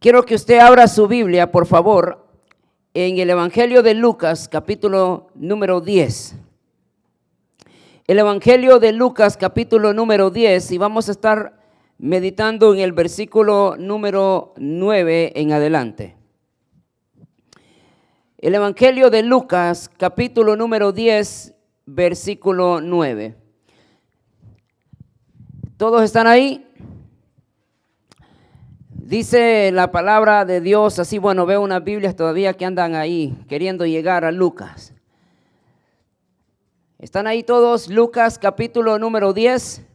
Quiero que usted abra su Biblia, por favor, en el Evangelio de Lucas, capítulo número 10. El Evangelio de Lucas, capítulo número 10, y vamos a estar meditando en el versículo número 9 en adelante. El Evangelio de Lucas, capítulo número 10, versículo 9. ¿Todos están ahí? Dice la palabra de Dios así, bueno, veo unas Biblias todavía que andan ahí queriendo llegar a Lucas. ¿Están ahí todos? Lucas capítulo número 10.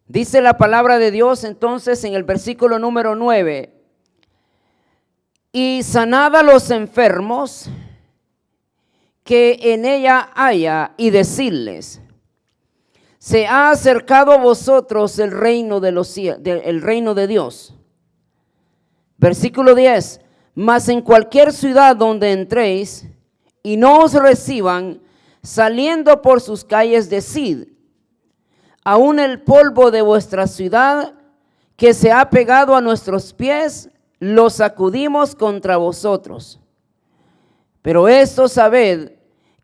Dice la palabra de Dios entonces en el versículo número 9. Y sanad a los enfermos que en ella haya y decirles: se ha acercado a vosotros el reino de los cielos, el reino de Dios. Versículo 10. Mas en cualquier ciudad donde entréis y no os reciban, saliendo por sus calles decid: aún el polvo de vuestra ciudad que se ha pegado a nuestros pies, lo sacudimos contra vosotros. Pero esto sabed,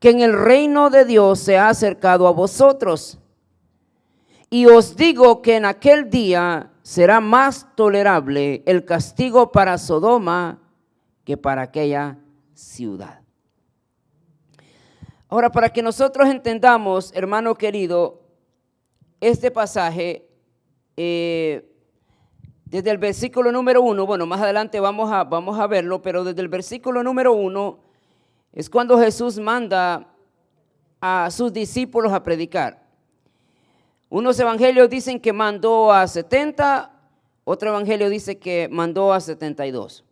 que en el reino de Dios se ha acercado a vosotros. Y os digo que en aquel día será más tolerable el castigo para Sodoma que para aquella ciudad. Ahora, para que nosotros entendamos, hermano querido, este pasaje, desde el versículo número 1, bueno, más adelante vamos a verlo, pero desde el versículo número 1 es cuando Jesús manda a sus discípulos a predicar. Unos evangelios dicen que mandó a 70, otro evangelio dice que mandó a 72.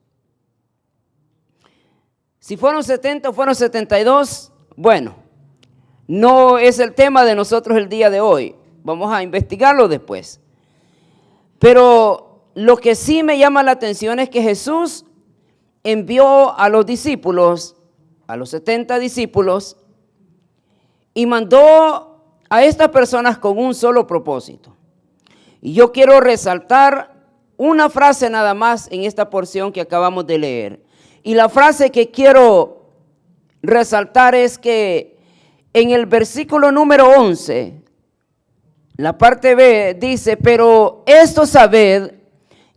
Si fueron 70 o fueron 72, bueno, no es el tema de nosotros el día de hoy. Vamos a investigarlo después. Pero lo que sí me llama la atención es que Jesús envió a los discípulos, a los 70 discípulos, y mandó a estas personas con un solo propósito. Y yo quiero resaltar una frase nada más en esta porción que acabamos de leer. Y la frase que quiero resaltar es que en el versículo número 11, la parte B dice: pero esto sabed,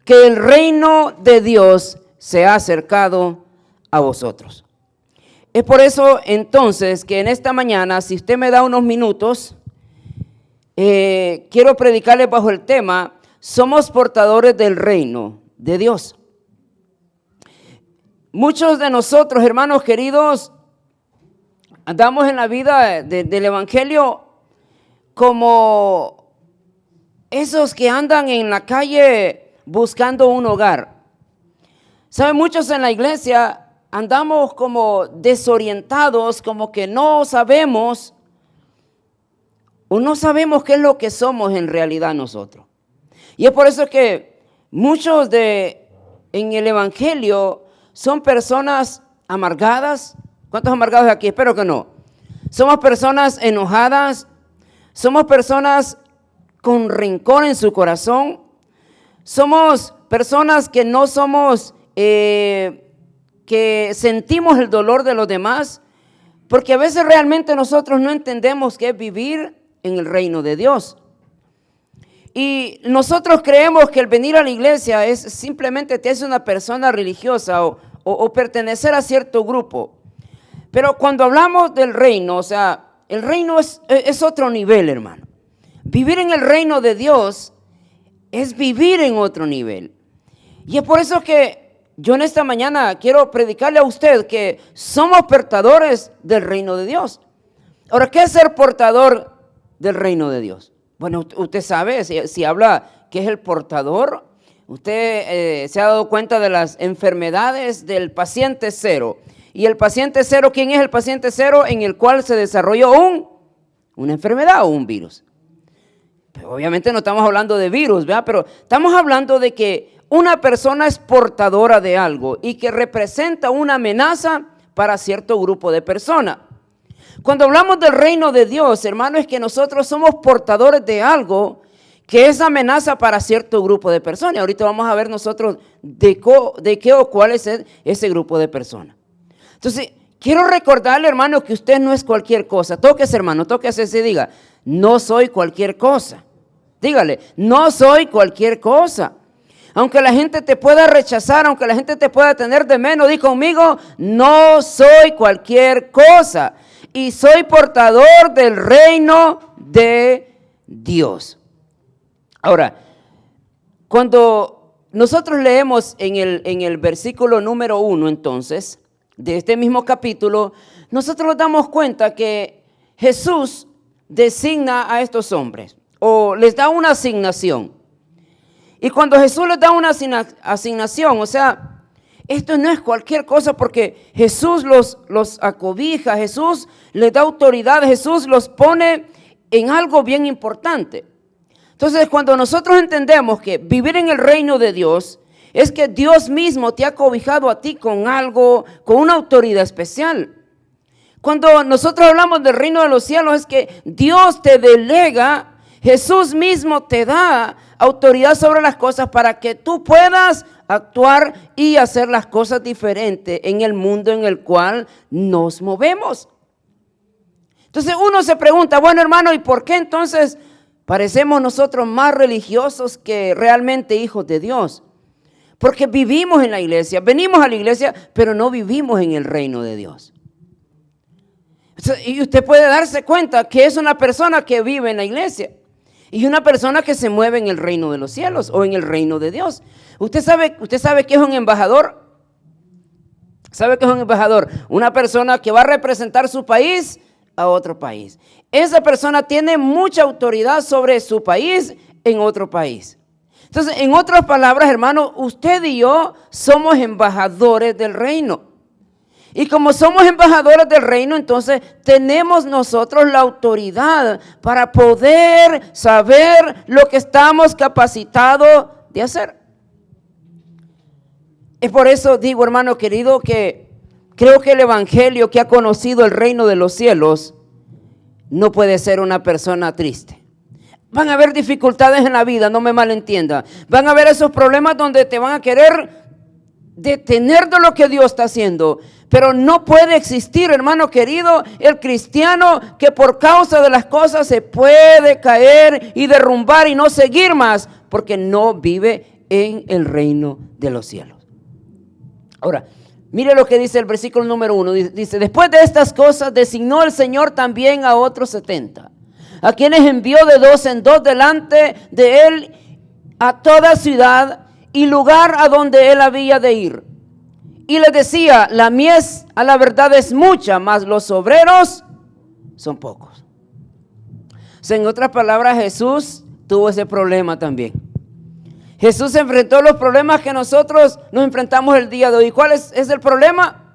que el reino de Dios se ha acercado a vosotros. Es por eso entonces que en esta mañana, si usted me da unos minutos, quiero predicarles bajo el tema: somos portadores del reino de Dios. Muchos de nosotros, hermanos queridos, andamos en la vida del evangelio como esos que andan en la calle buscando un hogar. ¿Saben? Muchos en la iglesia andamos como desorientados, como que no sabemos o no sabemos qué es lo que somos en realidad nosotros. Y es por eso que muchos en el evangelio son personas amargadas. ¿Cuántos amargados aquí? Espero que no. Somos personas enojadas, somos personas con rencor en su corazón, somos personas que no somos, que sentimos el dolor de los demás, porque a veces realmente nosotros no entendemos qué es vivir en el reino de Dios. Y nosotros creemos que el venir a la iglesia es simplemente te hace una persona religiosa o pertenecer a cierto grupo. Pero cuando hablamos del reino, o sea, el reino es otro nivel, hermano. Vivir en el reino de Dios es vivir en otro nivel. Y es por eso que yo en esta mañana quiero predicarle a usted que somos portadores del reino de Dios. Ahora, ¿qué es ser portador del reino de Dios? Bueno, usted sabe, si habla que es el portador, usted se ha dado cuenta de las enfermedades del paciente cero. Y el paciente cero, ¿quién es el paciente cero? En el cual se desarrolló una enfermedad o un virus. Pero obviamente no estamos hablando de virus, ¿verdad? Pero estamos hablando de que una persona es portadora de algo y que representa una amenaza para cierto grupo de personas. Cuando hablamos del reino de Dios, hermano, es que nosotros somos portadores de algo que es amenaza para cierto grupo de personas. Ahorita vamos a ver nosotros de qué o cuál es ese grupo de personas. Entonces, quiero recordarle, hermano, que usted no es cualquier cosa. Tóquese, hermano, tóquese y diga, no soy cualquier cosa. Dígale, no soy cualquier cosa. Aunque la gente te pueda rechazar, aunque la gente te pueda tener de menos, di conmigo, no soy cualquier cosa. Y soy portador del reino de Dios. Ahora, cuando nosotros leemos en el versículo número 1, entonces, de este mismo capítulo, nosotros nos damos cuenta que Jesús designa a estos hombres o les da una asignación. Y cuando Jesús les da una asignación, o sea, esto no es cualquier cosa porque Jesús los acobija, Jesús les da autoridad, Jesús los pone en algo bien importante. Entonces, cuando nosotros entendemos que vivir en el reino de Dios es que Dios mismo te ha cobijado a ti con algo, con una autoridad especial. Cuando nosotros hablamos del reino de los cielos es que Dios te delega, Jesús mismo te da autoridad sobre las cosas para que tú puedas actuar y hacer las cosas diferentes en el mundo en el cual nos movemos. Entonces uno se pregunta, bueno, hermano, ¿y por qué entonces parecemos nosotros más religiosos que realmente hijos de Dios? Porque vivimos en la iglesia, venimos a la iglesia, pero no vivimos en el reino de Dios. Y usted puede darse cuenta que es una persona que vive en la iglesia y una persona que se mueve en el reino de los cielos o en el reino de Dios. ¿Usted sabe qué es un embajador? ¿Sabe qué es un embajador? Una persona que va a representar su país a otro país. Esa persona tiene mucha autoridad sobre su país en otro país. Entonces, en otras palabras, hermano, usted y yo somos embajadores del reino. Y como somos embajadores del reino, entonces tenemos nosotros la autoridad para poder saber lo que estamos capacitados de hacer. Es por eso digo, hermano querido, que creo que el evangelio que ha conocido el reino de los cielos no puede ser una persona triste. Van a haber dificultades en la vida, no me malentienda. Van a haber esos problemas donde te van a querer detener de lo que Dios está haciendo. Pero no puede existir, hermano querido, el cristiano que por causa de las cosas se puede caer y derrumbar y no seguir más, porque no vive en el reino de los cielos. Ahora, mire lo que dice el versículo número 1. Dice, después de estas cosas designó el Señor también a otros 70, a quienes envió de 2 en 2 delante de él a toda ciudad y lugar a donde él había de ir. Y les decía, la mies a la verdad es mucha, mas los obreros son pocos. O sea, en otras palabras, Jesús tuvo ese problema también. Jesús enfrentó los problemas que nosotros nos enfrentamos el día de hoy. ¿Cuál es el problema?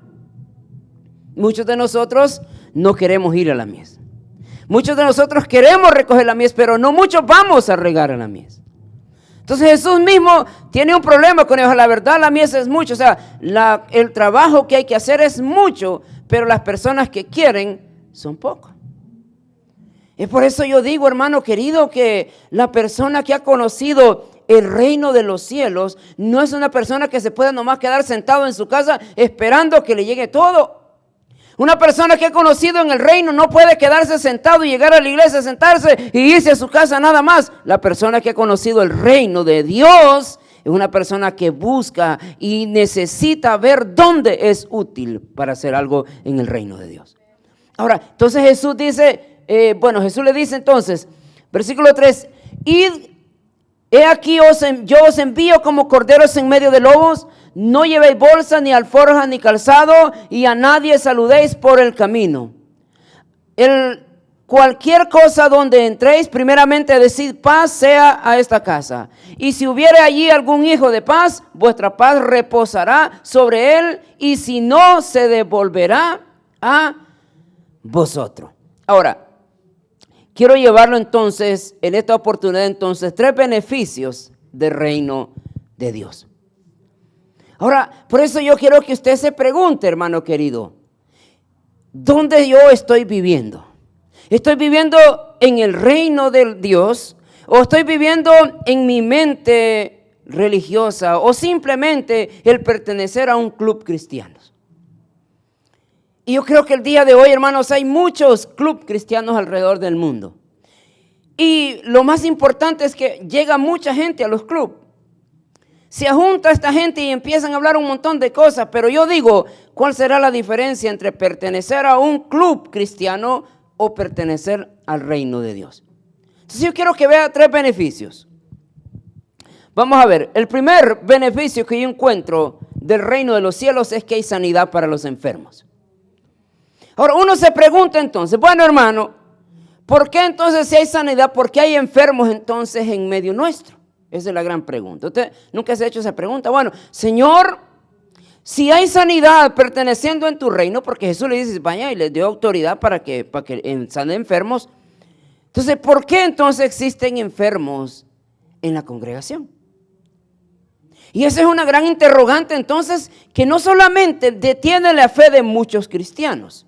Muchos de nosotros no queremos ir a la mies. Muchos de nosotros queremos recoger la mies, pero no muchos vamos a regar a la mies. Entonces Jesús mismo tiene un problema con ellos. La verdad, la mies es mucho. O sea, el trabajo que hay que hacer es mucho, pero las personas que quieren son pocas. Es por eso yo digo, hermano querido, que la persona que ha conocido el reino de los cielos no es una persona que se pueda nomás quedar sentado en su casa esperando que le llegue todo. Una persona que ha conocido en el reino no puede quedarse sentado y llegar a la iglesia, sentarse y irse a su casa nada más. La persona que ha conocido el reino de Dios es una persona que busca y necesita ver dónde es útil para hacer algo en el reino de Dios. Ahora, entonces Jesús dice, Jesús le dice entonces, versículo 3, id, he aquí yo os envío como corderos en medio de lobos. No llevéis bolsa, ni alforja, ni calzado, y a nadie saludéis por el camino. Cualquier cosa donde entréis, primeramente decid paz sea a esta casa. Y si hubiere allí algún hijo de paz, vuestra paz reposará sobre él, y si no, se devolverá a vosotros. Ahora, quiero llevarlo entonces, en esta oportunidad entonces, 3 beneficios del reino de Dios. Ahora, por eso yo quiero que usted se pregunte, hermano querido, ¿dónde yo estoy viviendo? ¿Estoy viviendo en el reino de Dios o estoy viviendo en mi mente religiosa o simplemente el pertenecer a un club cristiano. Y yo creo que el día de hoy, hermanos, hay muchos clubes cristianos alrededor del mundo. Y lo más importante es que llega mucha gente a los clubes. Se junta esta gente y empiezan a hablar un montón de cosas, pero yo digo, ¿cuál será la diferencia entre pertenecer a un club cristiano o pertenecer al reino de Dios? Entonces yo quiero que vea 3 beneficios. Vamos a ver, el primer beneficio que yo encuentro del reino de los cielos es que hay sanidad para los enfermos. Ahora uno se pregunta entonces, bueno hermano, ¿por qué entonces si hay sanidad, por qué hay enfermos entonces en medio nuestro? Esa es la gran pregunta. ¿Usted nunca se ha hecho esa pregunta? Bueno, Señor, si hay sanidad perteneciendo en tu reino, porque Jesús le dice, vaya y les dio autoridad para que sanen enfermos. Entonces, ¿por qué entonces existen enfermos en la congregación? Y esa es una gran interrogante entonces que no solamente detiene la fe de muchos cristianos.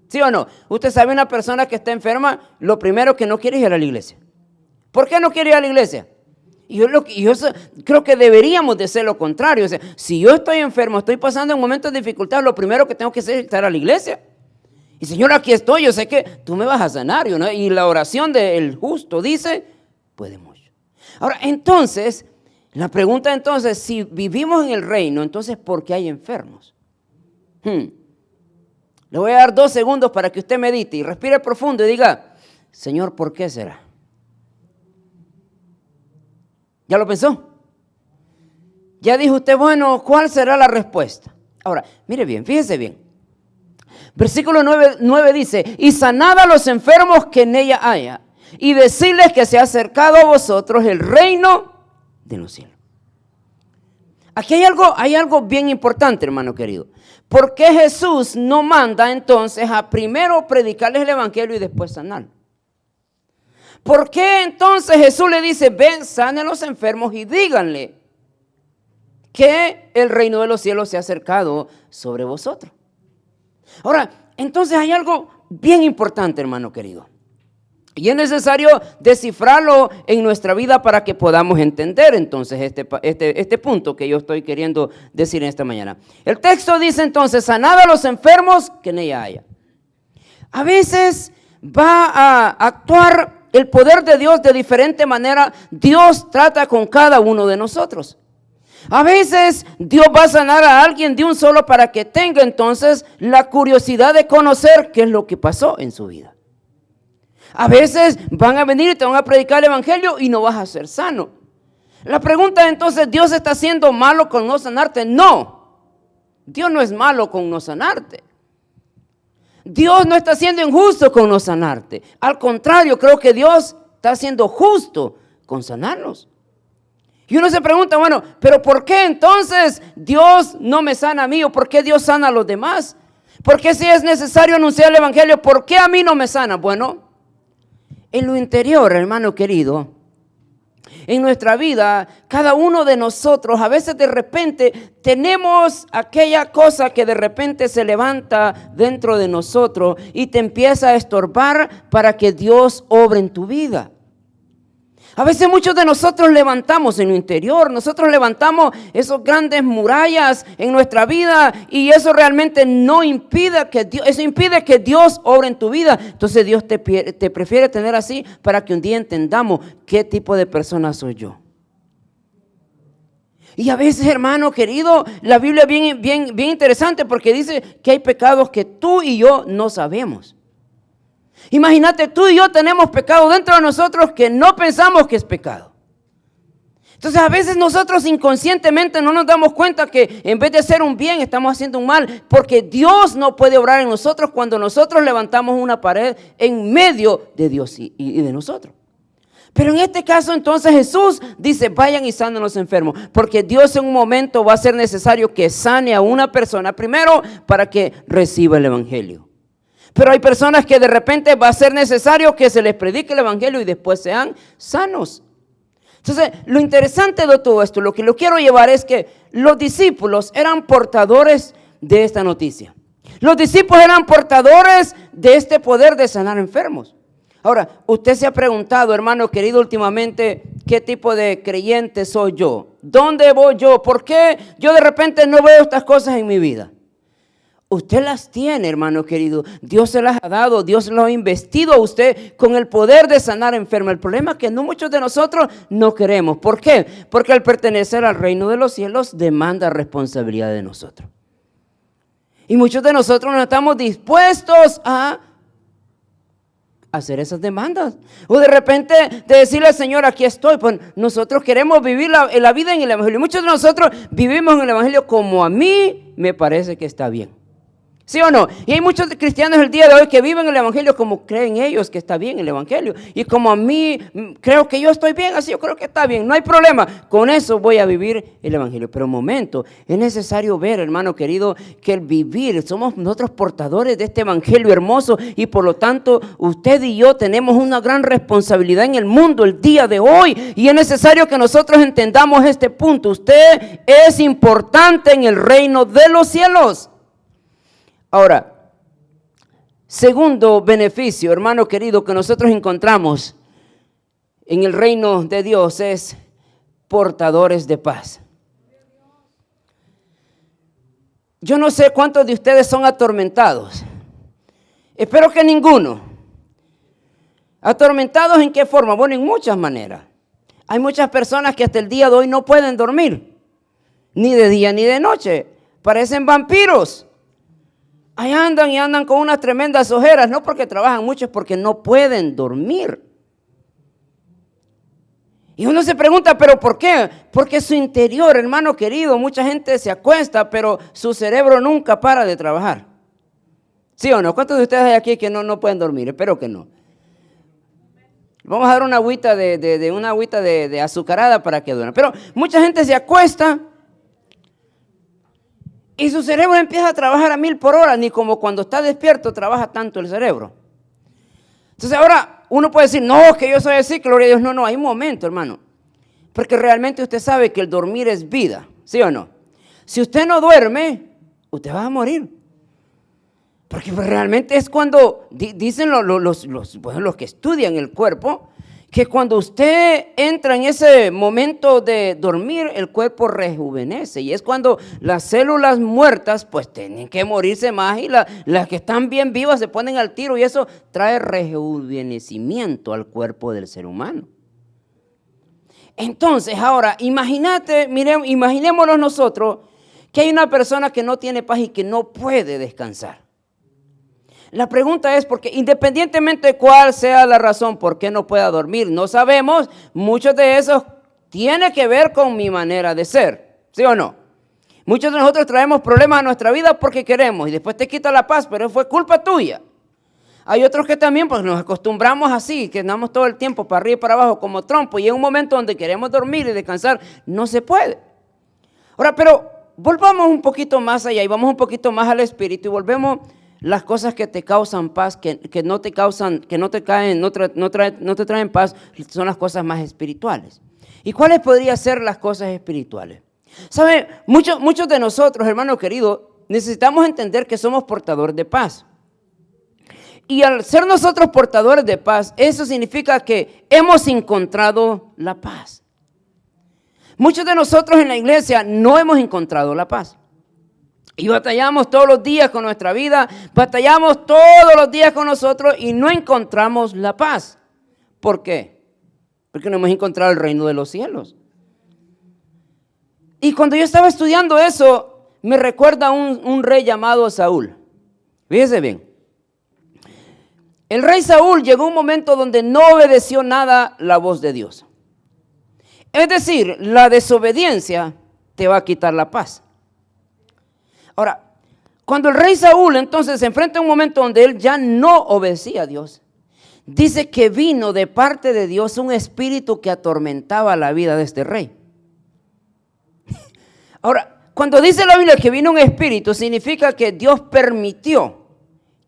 ¿Sí o no? Usted sabe, una persona que está enferma, lo primero que no quiere es ir a la iglesia. ¿Por qué no quiere ir a la iglesia? Y yo creo que deberíamos de ser lo contrario. O sea, si yo estoy enfermo, estoy pasando en momentos de dificultad, lo primero que tengo que hacer es estar a la iglesia. Y Señor, aquí estoy, yo sé que tú me vas a sanar, ¿no? Y la oración del justo dice, puede mucho. Ahora, entonces, la pregunta entonces, si vivimos en el reino, entonces, ¿por qué hay enfermos? Le voy a dar 2 segundos para que usted medite y respire profundo y diga, Señor, ¿por qué será? ¿Ya lo pensó? Ya dijo usted, bueno, ¿cuál será la respuesta? Ahora, mire bien, fíjese bien. Versículo 9 dice, y sanad a los enfermos que en ella haya, y decirles que se ha acercado a vosotros el reino de los cielos. Aquí hay algo bien importante, hermano querido. ¿Por qué Jesús no manda entonces a primero predicarles el evangelio y después sanar? ¿Por qué entonces Jesús le dice, ven, sanen los enfermos y díganle que el reino de los cielos se ha acercado sobre vosotros? Ahora, entonces hay algo bien importante, hermano querido. Y es necesario descifrarlo en nuestra vida para que podamos entender entonces este punto que yo estoy queriendo decir en esta mañana. El texto dice entonces, sanad a los enfermos que en ella haya. A veces va a actuar el poder de Dios de diferente manera. Dios trata con cada uno de nosotros. A veces Dios va a sanar a alguien de un solo para que tenga entonces la curiosidad de conocer qué es lo que pasó en su vida. A veces van a venir y te van a predicar el evangelio y no vas a ser sano. La pregunta es entonces, ¿Dios está siendo malo con no sanarte? No, Dios no es malo con no sanarte. Dios no está siendo injusto con no sanarte. Al contrario, creo que Dios está siendo justo con sanarnos. Y uno se pregunta, bueno, ¿pero por qué entonces Dios no me sana a mí? ¿O por qué Dios sana a los demás? ¿Por qué si es necesario anunciar el evangelio, por qué a mí no me sana? Bueno, en lo interior, hermano querido, en nuestra vida, cada uno de nosotros, a veces de repente tenemos aquella cosa que de repente se levanta dentro de nosotros y te empieza a estorbar para que Dios obre en tu vida. A veces muchos de nosotros levantamos en lo interior, nosotros levantamos esas grandes murallas en nuestra vida y eso realmente no impide que Dios, eso impide que Dios obre en tu vida. Entonces Dios te prefiere tener así para que un día entendamos qué tipo de persona soy yo. Y a veces, hermano querido, la Biblia es bien interesante porque dice que hay pecados que tú y yo no sabemos. Imagínate, tú y yo tenemos pecado dentro de nosotros que no pensamos que es pecado. Entonces a veces nosotros inconscientemente no nos damos cuenta que en vez de hacer un bien estamos haciendo un mal, porque Dios no puede obrar en nosotros cuando nosotros levantamos una pared en medio de Dios y de nosotros. Pero en este caso entonces Jesús dice, vayan y sanen a los enfermos, porque Dios en un momento va a ser necesario que sane a una persona primero para que reciba el evangelio. Pero hay personas que de repente va a ser necesario que se les predique el evangelio y después sean sanos. Entonces, lo interesante de todo esto, lo que lo quiero llevar es que los discípulos eran portadores de esta noticia. Los discípulos eran portadores de este poder de sanar enfermos. Ahora, usted se ha preguntado, hermano querido, últimamente, ¿qué tipo de creyente soy yo? ¿Dónde voy yo? ¿Por qué yo de repente no veo estas cosas en mi vida? Usted las tiene, hermano querido. Dios se las ha dado, Dios lo ha investido a usted con el poder de sanar enfermos. El problema es que no muchos de nosotros no queremos. ¿Por qué? Porque al pertenecer al reino de los cielos demanda responsabilidad de nosotros. Y muchos de nosotros no estamos dispuestos a hacer esas demandas. O de repente de decirle al Señor, aquí estoy. Pues nosotros queremos vivir la vida en el Evangelio. Muchos de nosotros vivimos en el Evangelio como a mí me parece que está bien. ¿Sí o no? Y hay muchos cristianos el día de hoy que viven el Evangelio como creen ellos que está bien el Evangelio. Y como a mí creo que yo estoy bien, así yo creo que está bien, no hay problema. Con eso voy a vivir el Evangelio. Pero un momento, es necesario ver, hermano querido, que el vivir, somos nosotros portadores de este Evangelio hermoso. Y por lo tanto, usted y yo tenemos una gran responsabilidad en el mundo el día de hoy. Y es necesario que nosotros entendamos este punto. Usted es importante en el reino de los cielos. Ahora, segundo beneficio, hermano querido, que nosotros encontramos en el reino de Dios es portadores de paz. Yo no sé cuántos de ustedes son atormentados. Espero que ninguno. ¿Atormentados en qué forma? Bueno, en muchas maneras. Hay muchas personas que hasta el día de hoy no pueden dormir, ni de día ni de noche. Parecen vampiros. Ahí andan y andan con unas tremendas ojeras, no porque trabajan mucho, es porque no pueden dormir. Y uno se pregunta, ¿pero por qué? Porque su interior, hermano querido, mucha gente se acuesta, pero su cerebro nunca para de trabajar. ¿Sí o no? ¿Cuántos de ustedes hay aquí que no pueden dormir? Espero que no. Vamos a dar una agüita de azucarada para que duerman. Pero mucha gente se acuesta y su cerebro empieza a trabajar a 1000 por hora, ni como cuando está despierto trabaja tanto el cerebro. Entonces ahora uno puede decir, no, que yo soy así, gloria a Dios. No, hay un momento, hermano. Porque realmente usted sabe que el dormir es vida, ¿sí o no? Si usted no duerme, usted va a morir. Porque realmente es cuando, dicen los que estudian el cuerpo, que cuando usted entra en ese momento de dormir, el cuerpo rejuvenece. Y es cuando las células muertas pues tienen que morirse más y las que están bien vivas se ponen al tiro. Y eso trae rejuvenecimiento al cuerpo del ser humano. Entonces ahora, imaginémonos nosotros que hay una persona que no tiene paz y que no puede descansar. La pregunta es porque independientemente de cuál sea la razón por qué no pueda dormir, no sabemos, muchos de esos tiene que ver con mi manera de ser, ¿sí o no? Muchos de nosotros traemos problemas a nuestra vida porque queremos y después te quita la paz, pero fue culpa tuya. Hay otros que también pues nos acostumbramos así, que andamos todo el tiempo para arriba y para abajo como trompo y en un momento donde queremos dormir y descansar, no se puede. Ahora, pero volvamos un poquito más allá y vamos un poquito más al espíritu y volvemos las cosas que te causan paz, que no te causan, que no te traen paz, son las cosas más espirituales. ¿Y cuáles podrían ser las cosas espirituales? ¿Sabe? Muchos de nosotros, hermano querido, necesitamos entender que somos portadores de paz. Y al ser nosotros portadores de paz, eso significa que hemos encontrado la paz. Muchos de nosotros en la iglesia no hemos encontrado la paz. Y batallamos todos los días con nuestra vida, batallamos todos los días con nosotros y no encontramos la paz. ¿Por qué? Porque no hemos encontrado el reino de los cielos. Y cuando yo estaba estudiando eso, me recuerda un rey llamado Saúl. Fíjese bien. El rey Saúl llegó a un momento donde no obedeció nada la voz de Dios. Es decir, la desobediencia te va a quitar la paz. Ahora, cuando el rey Saúl entonces se enfrenta a un momento donde él ya no obedecía a Dios, dice que vino de parte de Dios un espíritu que atormentaba la vida de este rey. Ahora, cuando dice la Biblia que vino un espíritu, significa que Dios permitió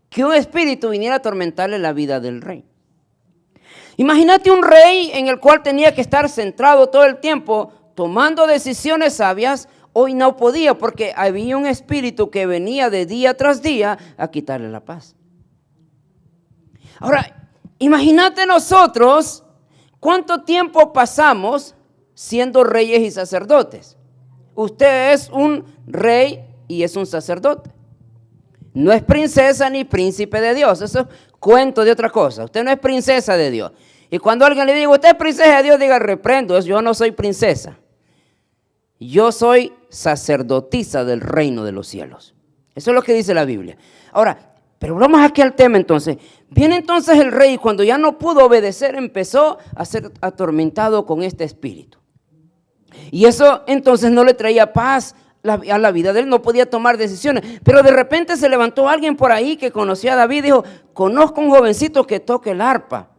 que un espíritu viniera a atormentarle la vida del rey. Imagínate un rey en el cual tenía que estar centrado todo el tiempo, tomando decisiones sabias. Hoy no podía porque había un espíritu que venía de día tras día a quitarle la paz. Ahora, Imagínate nosotros cuánto tiempo pasamos siendo reyes y sacerdotes. Usted es un rey y es un sacerdote. No es princesa ni príncipe de Dios. Eso es cuento de otra cosa. Usted no es princesa de Dios. Y cuando alguien le diga, usted es princesa de Dios, diga, reprendo, yo no soy princesa. Yo soy sacerdotisa del reino de los cielos. Eso es lo que dice la Biblia. Ahora, pero vamos aquí al tema entonces. Viene entonces el rey, cuando ya no pudo obedecer, empezó a ser atormentado con este espíritu. Y eso entonces no le traía paz a la vida de él, no podía tomar decisiones. Pero de repente se levantó alguien por ahí que conocía a David y dijo, conozco un jovencito que toque el arpa.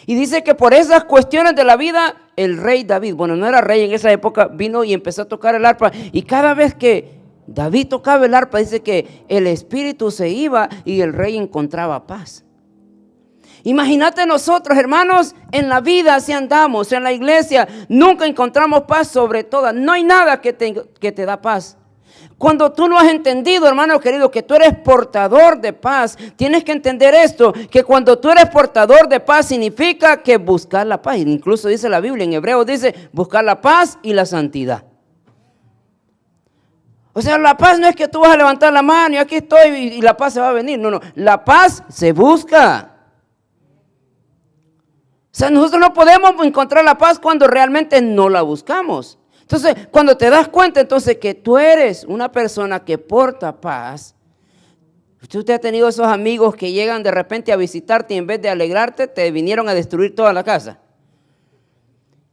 Y dice que por esas cuestiones de la vida, el rey David, bueno, no era rey en esa época, vino y empezó a tocar el arpa. Y cada vez que David tocaba el arpa, dice que el espíritu se iba y el rey encontraba paz. Imagínate nosotros, hermanos, en la vida si andamos, en la iglesia, nunca encontramos paz sobre todas. No hay nada que te da paz. Cuando tú no has entendido, hermano querido, que tú eres portador de paz, tienes que entender esto, que cuando tú eres portador de paz significa que buscar la paz. Incluso dice la Biblia, en Hebreos dice, buscar la paz y la santidad. O sea, la paz no es que tú vas a levantar la mano y aquí estoy y la paz se va a venir. No, la paz se busca. O sea, nosotros no podemos encontrar la paz cuando realmente no la buscamos. Entonces, cuando te das cuenta entonces que tú eres una persona que porta paz, usted ha tenido esos amigos que llegan de repente a visitarte y en vez de alegrarte te vinieron a destruir toda la casa.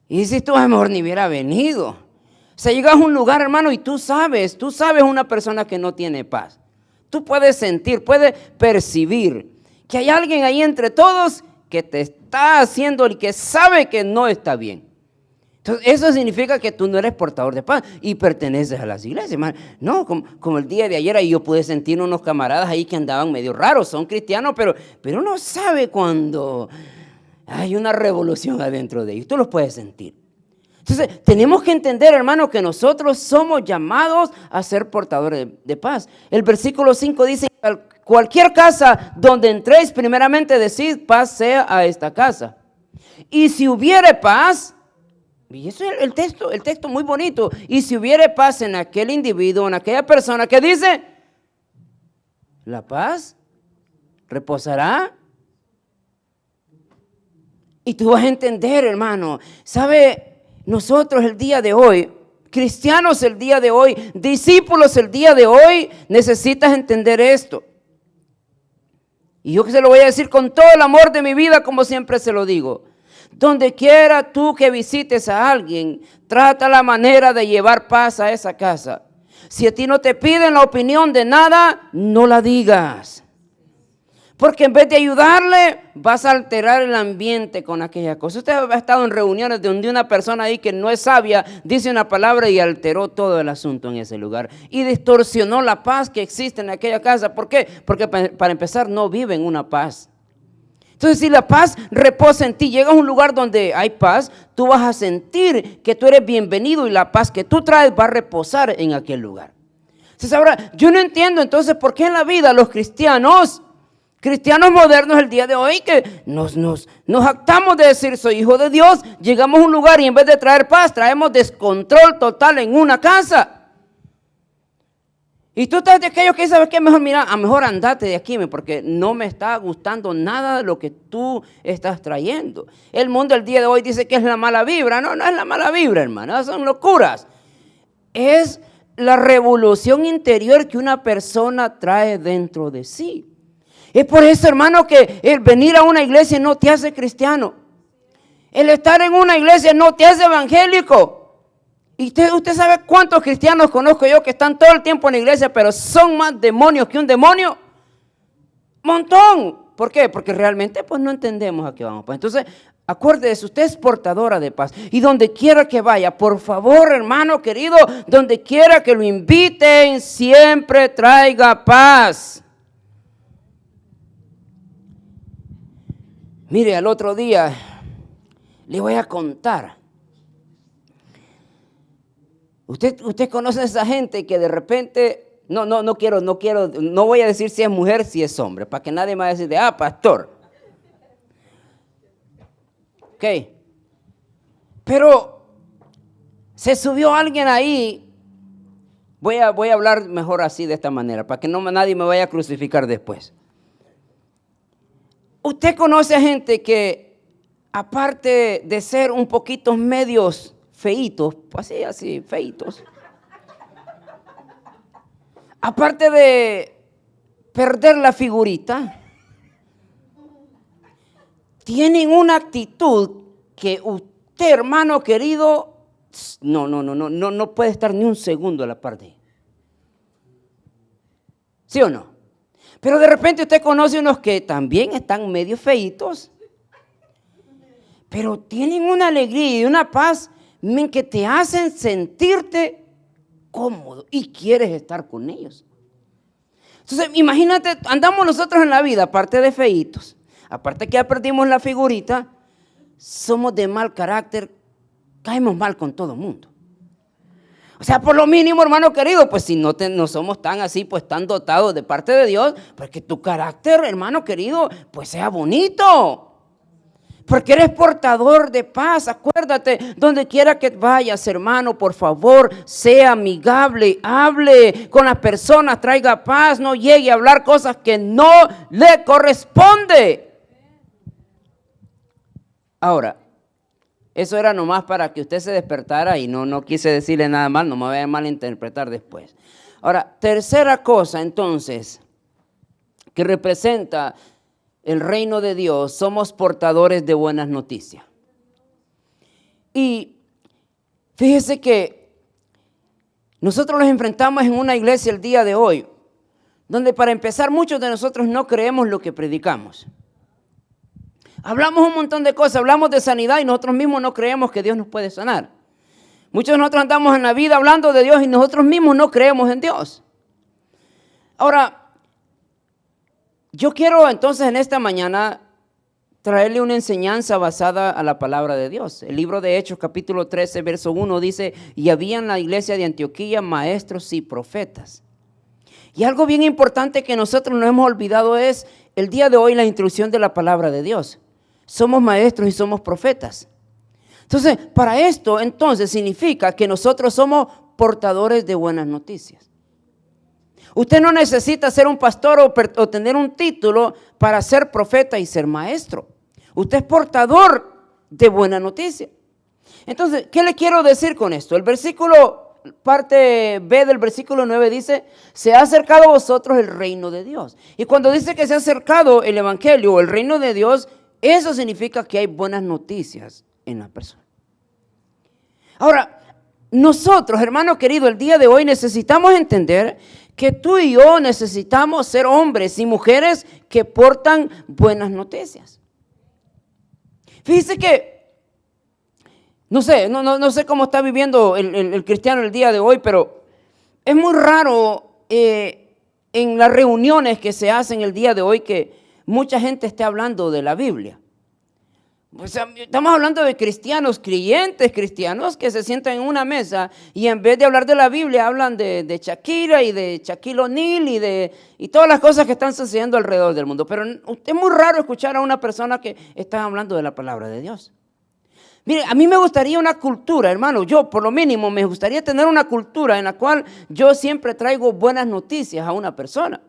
Y dices tú, mejor ni hubiera venido. O sea, llegas a un lugar, hermano, y tú sabes una persona que no tiene paz. Tú puedes sentir, puedes percibir que hay alguien ahí entre todos que te está haciendo el que sabe que no está bien. Entonces, eso significa que tú no eres portador de paz y perteneces a las iglesias, hermano. No, como el día de ayer ahí yo pude sentir unos camaradas ahí que andaban medio raros, son cristianos, pero uno sabe cuando hay una revolución adentro de ellos, tú los puedes sentir. Entonces, tenemos que entender, hermano, que nosotros somos llamados a ser portadores de paz. El versículo 5 dice, cualquier casa donde entréis, primeramente decid, paz sea a esta casa. Y si hubiere paz, y eso es el texto muy bonito, y si hubiere paz en aquel individuo, en aquella persona, ¿qué dice? La paz reposará. Y tú vas a entender, hermano, ¿sabe? Nosotros el día de hoy, cristianos el día de hoy, discípulos el día de hoy, necesitas entender esto. Y yo que se lo voy a decir con todo el amor de mi vida, como siempre se lo digo. Donde quiera tú que visites a alguien, trata la manera de llevar paz a esa casa. Si a ti no te piden la opinión de nada, no la digas. Porque en vez de ayudarle, vas a alterar el ambiente con aquella cosa. Usted ha estado en reuniones donde una persona ahí que no es sabia dice una palabra y alteró todo el asunto en ese lugar. Y distorsionó la paz que existe en aquella casa. ¿Por qué? Porque para empezar no vive en una paz. Entonces, si la paz reposa en ti, llegas a un lugar donde hay paz, tú vas a sentir que tú eres bienvenido y la paz que tú traes va a reposar en aquel lugar. Entonces, ahora, yo no entiendo entonces por qué en la vida los cristianos modernos el día de hoy que nos jactamos de decir soy hijo de Dios, llegamos a un lugar y en vez de traer paz, traemos descontrol total en una casa. Y tú estás de aquellos que sabes que mejor, mira, a mejor andate de aquí, porque no me está gustando nada de lo que tú estás trayendo. El mundo el día de hoy dice que es la mala vibra. No, no es la mala vibra, hermano, son locuras. Es la revolución interior que una persona trae dentro de sí. Es por eso, hermano, que el venir a una iglesia no te hace cristiano. El estar en una iglesia no te hace evangélico. Y usted sabe cuántos cristianos conozco yo que están todo el tiempo en la iglesia, pero son más demonios que un demonio. Montón. ¿Por qué? Porque realmente pues no entendemos a qué vamos. Pues entonces, acuérdese, usted es portadora de paz. Y donde quiera que vaya, por favor, hermano querido, donde quiera que lo inviten, siempre traiga paz. Mire, al otro día le voy a contar. Usted conoce a esa gente que de repente, no voy a decir si es mujer, si es hombre, para que nadie me vaya a decir pastor. ok. Pero se subió alguien ahí. Voy a hablar mejor así, de esta manera, para que nadie me vaya a crucificar después. Usted conoce a gente que, aparte de ser un poquito medios feitos, así, feitos, aparte de perder la figurita, tienen una actitud que usted, hermano querido, no puede estar ni un segundo a la par de él. ¿Sí o no? Pero de repente usted conoce unos que también están medio feitos, pero tienen una alegría y una paz que te hacen sentirte cómodo y quieres estar con ellos. Entonces, imagínate, andamos nosotros en la vida, aparte de feitos, aparte que ya perdimos la figurita, somos de mal carácter, caemos mal con todo el mundo. O sea, por lo mínimo, hermano querido, pues si no somos tan así, pues tan dotados de parte de Dios, pues que tu carácter, hermano querido, pues sea bonito. Porque eres portador de paz. Acuérdate, donde quiera que vayas, hermano, por favor, sea amigable, hable con las personas, traiga paz, no llegue a hablar cosas que no le corresponde. Ahora, eso era nomás para que usted se despertara y no quise decirle nada mal, no me vaya a malinterpretar después. Ahora, tercera cosa entonces, que representa el reino de Dios, somos portadores de buenas noticias. Y fíjese que nosotros nos enfrentamos en una iglesia el día de hoy, donde para empezar muchos de nosotros no creemos lo que predicamos. Hablamos un montón de cosas, hablamos de sanidad y nosotros mismos no creemos que Dios nos puede sanar. Muchos de nosotros andamos en la vida hablando de Dios y nosotros mismos no creemos en Dios. Ahora, yo quiero entonces en esta mañana traerle una enseñanza basada a la palabra de Dios. El libro de Hechos capítulo 13 verso 1 dice, y había en la iglesia de Antioquía maestros y profetas. Y algo bien importante que nosotros no hemos olvidado es el día de hoy la instrucción de la palabra de Dios. Somos maestros y somos profetas. Entonces, para esto, entonces, significa que nosotros somos portadores de buenas noticias. Usted no necesita ser un pastor o tener un título para ser profeta y ser maestro. Usted es portador de buena noticia. Entonces, ¿qué le quiero decir con esto? El versículo, parte B del versículo 9 dice, se ha acercado a vosotros el reino de Dios. Y cuando dice que se ha acercado el evangelio o el reino de Dios, eso significa que hay buenas noticias en la persona. Ahora, nosotros, hermano querido, el día de hoy necesitamos entender que tú y yo necesitamos ser hombres y mujeres que portan buenas noticias. Fíjese que, no sé cómo está viviendo el cristiano el día de hoy, pero es muy raro en las reuniones que se hacen el día de hoy que mucha gente esté hablando de la Biblia. O sea, estamos hablando de cristianos, creyentes cristianos que se sientan en una mesa y en vez de hablar de la Biblia hablan de Shakira y de Shaquille O'Neal y todas las cosas que están sucediendo alrededor del mundo. Pero es muy raro escuchar a una persona que está hablando de la palabra de Dios. Mire, a mí me gustaría una cultura, hermano, yo por lo mínimo me gustaría tener una cultura en la cual yo siempre traigo buenas noticias a una persona.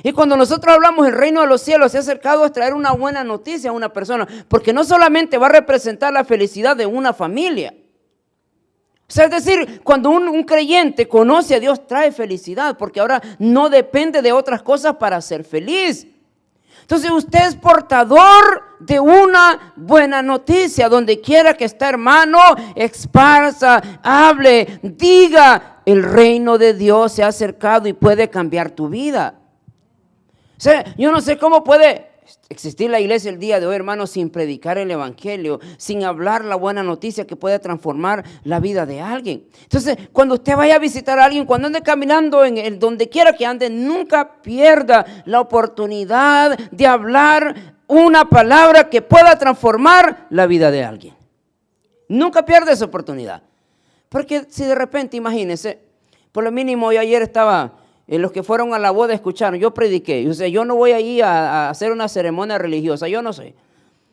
Y cuando nosotros hablamos el reino de los cielos, se ha acercado a traer una buena noticia a una persona, porque no solamente va a representar la felicidad de una familia. O sea, es decir, cuando un creyente conoce a Dios, trae felicidad, porque ahora no depende de otras cosas para ser feliz. Entonces usted es portador de una buena noticia. Donde quiera que esté, hermano, esparza, hable, diga, el reino de Dios se ha acercado y puede cambiar tu vida. O sea, yo no sé cómo puede existir la iglesia el día de hoy, hermano, sin predicar el evangelio, sin hablar la buena noticia que puede transformar la vida de alguien. Entonces, cuando usted vaya a visitar a alguien, cuando ande caminando en donde quiera que ande, nunca pierda la oportunidad de hablar una palabra que pueda transformar la vida de alguien. Nunca pierda esa oportunidad. Porque si de repente, imagínense, por lo mínimo yo ayer estaba... los que fueron a la boda escucharon, yo prediqué, o sea, yo no voy ahí a hacer una ceremonia religiosa, yo no sé.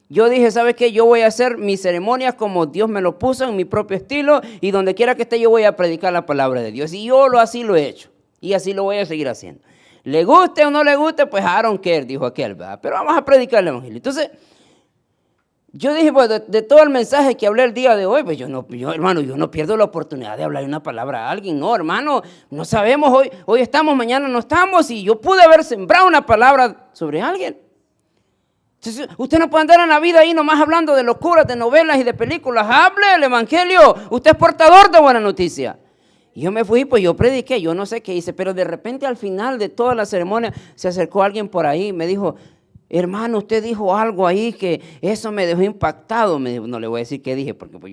Yo dije, ¿sabes qué? Yo voy a hacer mis ceremonias como Dios me lo puso en mi propio estilo y donde quiera que esté yo voy a predicar la palabra de Dios. Y yo así lo he hecho y así lo voy a seguir haciendo. Le guste o no le guste, pues I don't care, dijo aquel, ¿verdad? Pero vamos a predicar el evangelio. Entonces, yo dije, pues de todo el mensaje que hablé el día de hoy, pues hermano, yo no pierdo la oportunidad de hablar una palabra a alguien. No, hermano, no sabemos, hoy estamos, mañana no estamos, y yo pude haber sembrado una palabra sobre alguien. Entonces, usted no puede andar en la vida ahí nomás hablando de locuras, de novelas y de películas. Hable el evangelio, usted es portador de buena noticia. Y yo me fui, pues yo prediqué, yo no sé qué hice, pero de repente al final de toda la ceremonia se acercó alguien por ahí y me dijo, hermano, usted dijo algo ahí que eso me dejó impactado. Me dijo, no le voy a decir qué dije, porque pues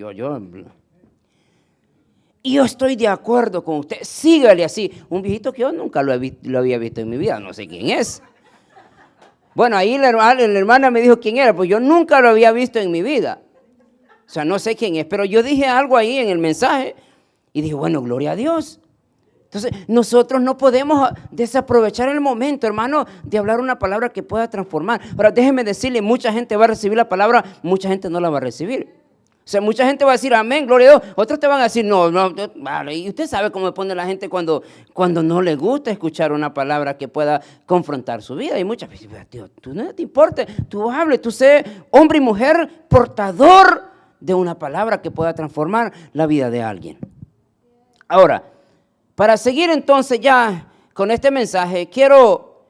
y yo estoy de acuerdo con usted, sígale así. Un viejito que yo nunca lo había visto en mi vida, no sé quién es. Bueno, ahí la hermana me dijo quién era, pues yo nunca lo había visto en mi vida. O sea, no sé quién es, pero yo dije algo ahí en el mensaje y dije, bueno, gloria a Dios. Entonces, nosotros no podemos desaprovechar el momento, hermano, de hablar una palabra que pueda transformar. Ahora, déjeme decirle, mucha gente va a recibir la palabra, mucha gente no la va a recibir. O sea, mucha gente va a decir, amén, gloria a Dios. Otros te van a decir, no, vale. Y usted sabe cómo pone la gente cuando no le gusta escuchar una palabra que pueda confrontar su vida. Y muchas veces, tío, tú no te importa, tú hables, tú sé hombre y mujer portador de una palabra que pueda transformar la vida de alguien. Ahora, para seguir entonces ya con este mensaje, quiero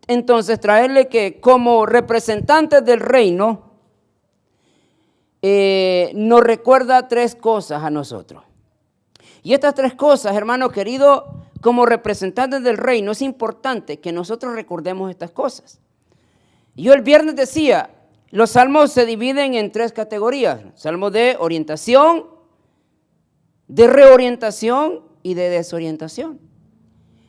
entonces traerle que como representantes del reino, nos recuerda 3 cosas a nosotros. Y estas 3 cosas, hermano querido, como representantes del reino, es importante que nosotros recordemos estas cosas. Yo el viernes decía, los salmos se dividen en 3 categorías. Salmos de orientación, de reorientación y de desorientación.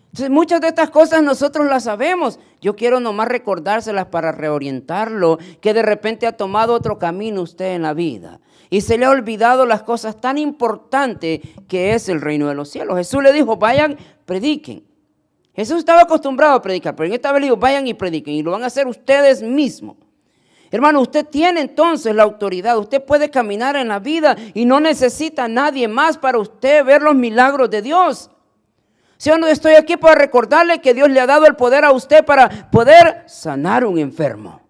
Entonces, muchas de estas cosas nosotros las sabemos. Yo quiero nomás recordárselas para reorientarlo, que de repente ha tomado otro camino usted en la vida y se le ha olvidado las cosas tan importantes que es el reino de los cielos. Jesús le dijo, vayan, prediquen. Jesús estaba acostumbrado a predicar, pero en esta vez le dijo, vayan y prediquen, y lo van a hacer ustedes mismos. Hermano, usted tiene entonces la autoridad, usted puede caminar en la vida y no necesita a nadie más para usted ver los milagros de Dios. Si yo no estoy aquí para recordarle que Dios le ha dado el poder a usted para poder sanar un enfermo.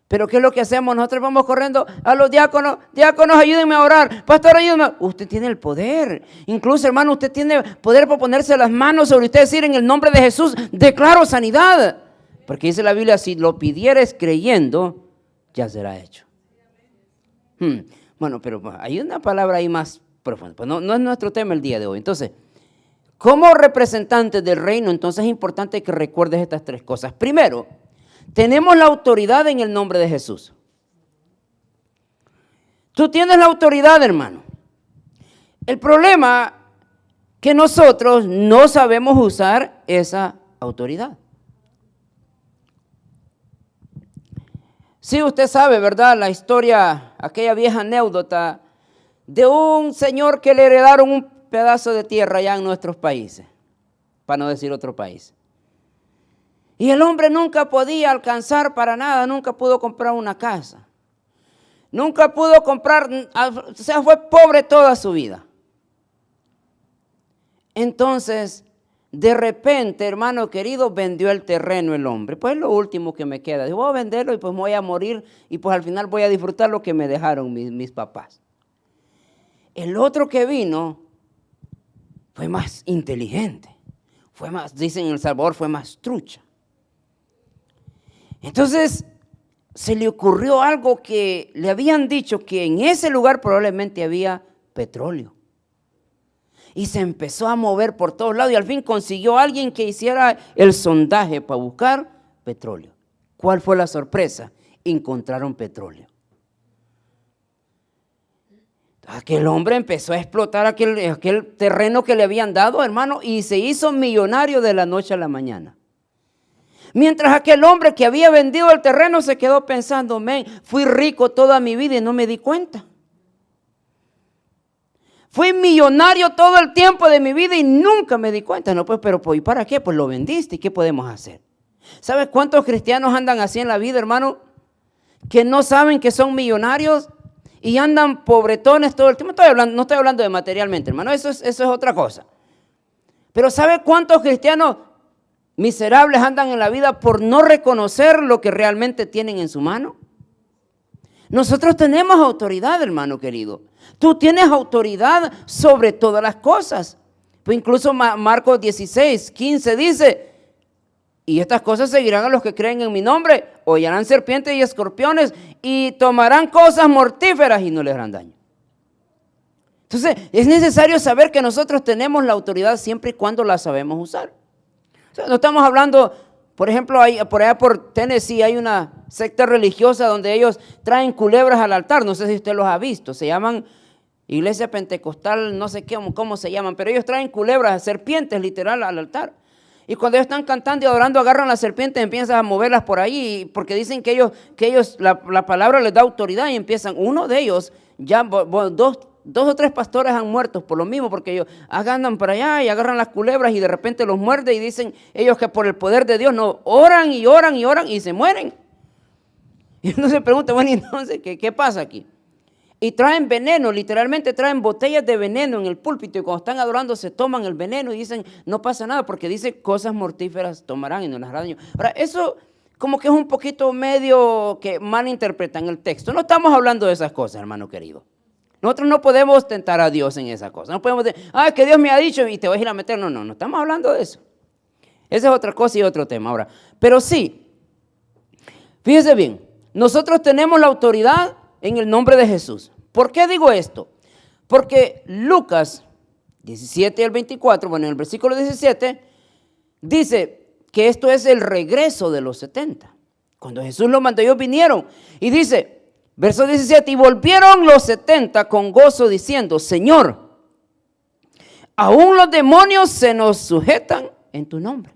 Pero ¿qué es lo que hacemos? Nosotros vamos corriendo a los diáconos, ayúdenme a orar, pastor, ayúdenme. Usted tiene el poder, incluso hermano, usted tiene poder para ponerse las manos sobre usted, decir en el nombre de Jesús, declaro sanidad. Porque dice la Biblia, si lo pidieres creyendo, ya será hecho. Bueno, pero hay una palabra ahí más profunda, pues no es nuestro tema el día de hoy. Entonces, como representantes del reino, entonces es importante que recuerdes estas 3 cosas. Primero, tenemos la autoridad en el nombre de Jesús. Tú tienes la autoridad, hermano. El problema es que nosotros no sabemos usar esa autoridad. Sí, usted sabe, ¿verdad? La historia, aquella vieja anécdota de un señor que le heredaron un pedazo de tierra allá en nuestros países, para no decir otro país. Y el hombre nunca podía alcanzar para nada, nunca pudo comprar una casa. Nunca pudo comprar, o sea, fue pobre toda su vida. Entonces, de repente, hermano querido, vendió el terreno el hombre. Pues es lo último que me queda. Dijo, voy a venderlo y pues me voy a morir y pues al final voy a disfrutar lo que me dejaron mis papás. El otro que vino fue más inteligente, fue más, dicen en El Salvador, fue más trucha. Entonces se le ocurrió algo que le habían dicho que en ese lugar probablemente había petróleo. Y se empezó a mover por todos lados y al fin consiguió a alguien que hiciera el sondaje para buscar petróleo. ¿Cuál fue la sorpresa? Encontraron petróleo. Aquel hombre empezó a explotar aquel terreno que le habían dado, hermano, y se hizo millonario de la noche a la mañana. Mientras aquel hombre que había vendido el terreno se quedó pensando, fui rico toda mi vida y no me di cuenta. Fui millonario todo el tiempo de mi vida y nunca me di cuenta. No, pues, pero ¿y para qué? Pues lo vendiste, ¿y qué podemos hacer? ¿Sabes cuántos cristianos andan así en la vida, hermano? que no saben que son millonarios y andan pobretones todo el tiempo. No estoy hablando de materialmente, hermano, eso es otra cosa. Pero ¿sabe cuántos cristianos miserables andan en la vida por no reconocer lo que realmente tienen en su mano? Nosotros tenemos autoridad, hermano querido. Tú tienes autoridad sobre todas las cosas. Pues incluso Marcos 16, 15 dice, y estas cosas seguirán a los que creen en mi nombre, hollarán serpientes y escorpiones y tomarán cosas mortíferas y no les harán daño. Entonces es necesario saber que nosotros tenemos la autoridad siempre y cuando la sabemos usar. O sea, no estamos hablando, por ejemplo, por allá por Tennessee hay una secta religiosa donde ellos traen culebras al altar, no sé si usted los ha visto, se llaman Iglesia Pentecostal, no sé qué, cómo se llaman, pero ellos traen culebras, serpientes literal al altar. Y cuando ellos están cantando y adorando, agarran las serpientes y empiezan a moverlas por ahí, porque dicen que ellos la palabra les da autoridad y empiezan. Uno de ellos, ya dos o tres pastores han muerto por lo mismo, porque ellos andan para allá y agarran las culebras y de repente los muerde y dicen ellos que por el poder de Dios no, oran y oran y oran y se mueren. Y uno se pregunta, bueno, entonces, ¿qué pasa aquí? Y traen veneno, literalmente traen botellas de veneno en el púlpito y cuando están adorando se toman el veneno y dicen, no pasa nada porque dice cosas mortíferas tomarán y no les hará daño. Ahora, eso como que es un poquito medio que malinterpretan el texto. No estamos hablando de esas cosas, hermano querido. Nosotros no podemos tentar a Dios en esas cosas. No podemos decir, que Dios me ha dicho y te voy a ir a meter. No estamos hablando de eso. Esa es otra cosa y otro tema. Ahora, pero sí, fíjese bien, nosotros tenemos la autoridad en el nombre de Jesús. ¿Por qué digo esto? Porque Lucas 17 al 24, bueno, en el versículo 17, dice que esto es el regreso de los 70. Cuando Jesús los mandó, ellos vinieron. Y dice, verso 17, y volvieron los 70 con gozo diciendo, Señor, aún los demonios se nos sujetan en tu nombre.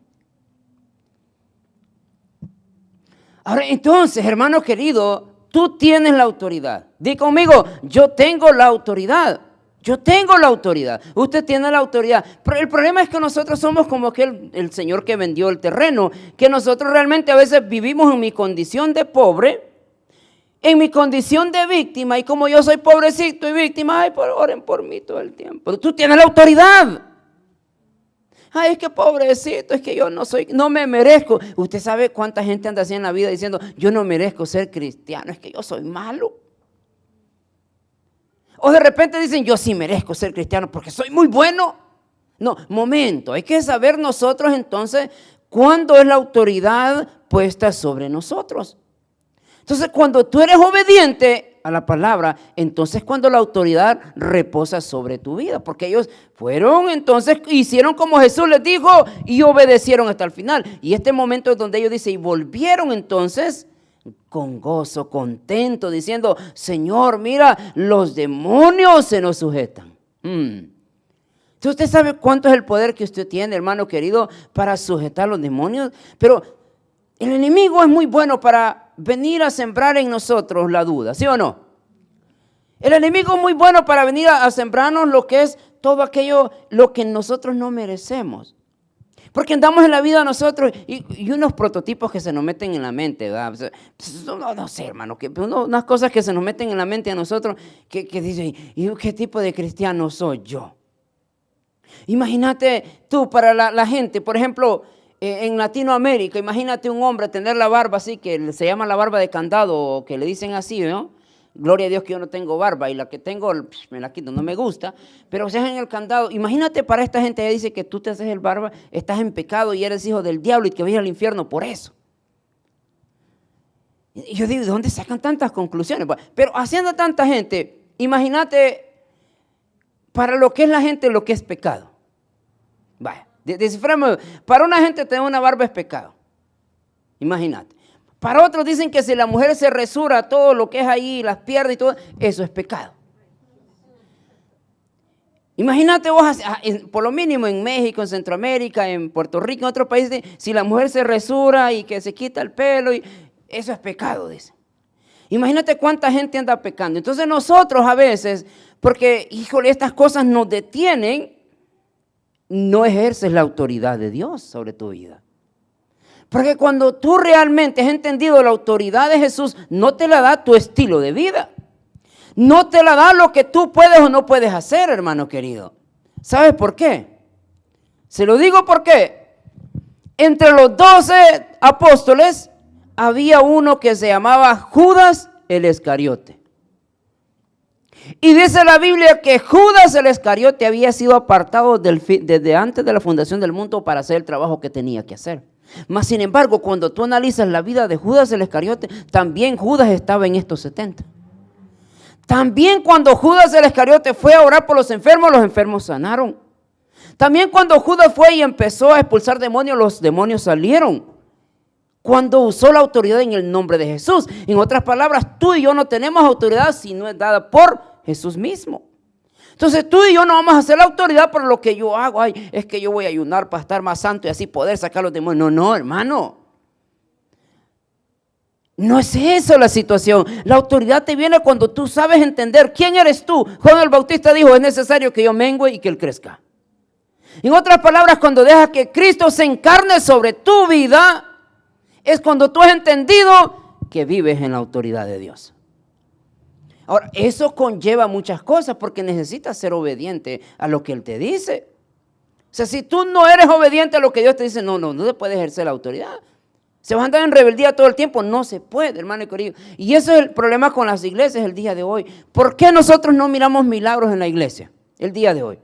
Ahora, entonces, hermano querido, tú tienes la autoridad. Di conmigo, yo tengo la autoridad. Yo tengo la autoridad. Usted tiene la autoridad. Pero el problema es que nosotros somos como que el señor que vendió el terreno. Que nosotros realmente a veces vivimos en mi condición de pobre, en mi condición de víctima. Y como yo soy pobrecito y víctima, oren por mí todo el tiempo. Tú tienes la autoridad. Es que pobrecito, es que yo no me merezco. Usted sabe cuánta gente anda así en la vida diciendo, yo no merezco ser cristiano, es que yo soy malo. O de repente dicen, yo sí merezco ser cristiano porque soy muy bueno. No, momento, hay que saber nosotros entonces cuándo es la autoridad puesta sobre nosotros. Entonces, cuando tú eres obediente a la palabra, entonces cuando la autoridad reposa sobre tu vida, porque ellos fueron, entonces hicieron como Jesús les dijo y obedecieron hasta el final. Y este momento es donde ellos dicen, y volvieron entonces con gozo, contento, diciendo, Señor, mira, los demonios se nos sujetan. Entonces, ¿usted sabe cuánto es el poder que usted tiene, hermano querido, para sujetar a los demonios? Pero el enemigo es muy bueno para venir a sembrar en nosotros la duda, ¿sí o no? El enemigo es muy bueno para venir a sembrarnos lo que es todo aquello, lo que nosotros no merecemos. Porque andamos en la vida nosotros y unos prototipos que se nos meten en la mente, ¿verdad? No sé, hermano, unas cosas que se nos meten en la mente a nosotros que dicen, ¿y qué tipo de cristiano soy yo? Imagínate tú, para la gente, por ejemplo, en Latinoamérica, imagínate un hombre tener la barba así, que se llama la barba de candado, o que le dicen así, ¿no? Gloria a Dios que yo no tengo barba y la que tengo me la quito, no me gusta, pero se hacen el candado. Imagínate para esta gente que dice que tú te haces el barba, estás en pecado y eres hijo del diablo y que vas al infierno por eso. Y yo digo, ¿de dónde sacan tantas conclusiones? Pero haciendo tanta gente, imagínate para lo que es la gente lo que es pecado. Vaya, desciframos, para una gente tener una barba es pecado. Imagínate. Para otros dicen que si la mujer se resura todo lo que es ahí, las piernas y todo, eso es pecado. Imagínate vos, por lo mínimo en México, en Centroamérica, en Puerto Rico, en otros países, si la mujer se resura y que se quita el pelo, eso es pecado, dicen. Imagínate cuánta gente anda pecando. Entonces nosotros a veces, porque, híjole, estas cosas nos detienen, no ejerces la autoridad de Dios sobre tu vida. Porque cuando tú realmente has entendido la autoridad de Jesús, no te la da tu estilo de vida. No te la da lo que tú puedes o no puedes hacer, hermano querido. ¿Sabes por qué? Se lo digo porque entre los 12 apóstoles había uno que se llamaba Judas el Iscariote. Y dice la Biblia que Judas el Iscariote había sido apartado desde antes de la fundación del mundo para hacer el trabajo que tenía que hacer. Mas sin embargo, cuando tú analizas la vida de Judas el Iscariote, también Judas estaba en estos 70. También cuando Judas el Iscariote fue a orar por los enfermos sanaron. También cuando Judas fue y empezó a expulsar demonios, los demonios salieron. Cuando usó la autoridad en el nombre de Jesús. En otras palabras, tú y yo no tenemos autoridad si no es dada por Jesús mismo. Entonces tú y yo no vamos a hacer la autoridad por lo que yo hago. Ay, es que yo voy a ayunar para estar más santo y así poder sacar los demonios. No, hermano. No es eso la situación. La autoridad te viene cuando tú sabes entender quién eres tú. Juan el Bautista dijo, es necesario que yo mengue y que él crezca. En otras palabras, cuando dejas que Cristo se encarne sobre tu vida, es cuando tú has entendido que vives en la autoridad de Dios. Ahora, eso conlleva muchas cosas porque necesitas ser obediente a lo que Él te dice. O sea, si tú no eres obediente a lo que Dios te dice, no te puedes ejercer la autoridad. Se va a andar en rebeldía todo el tiempo, no se puede, hermano y querido. Y eso es el problema con las iglesias el día de hoy. ¿Por qué nosotros no miramos milagros en la iglesia el día de hoy?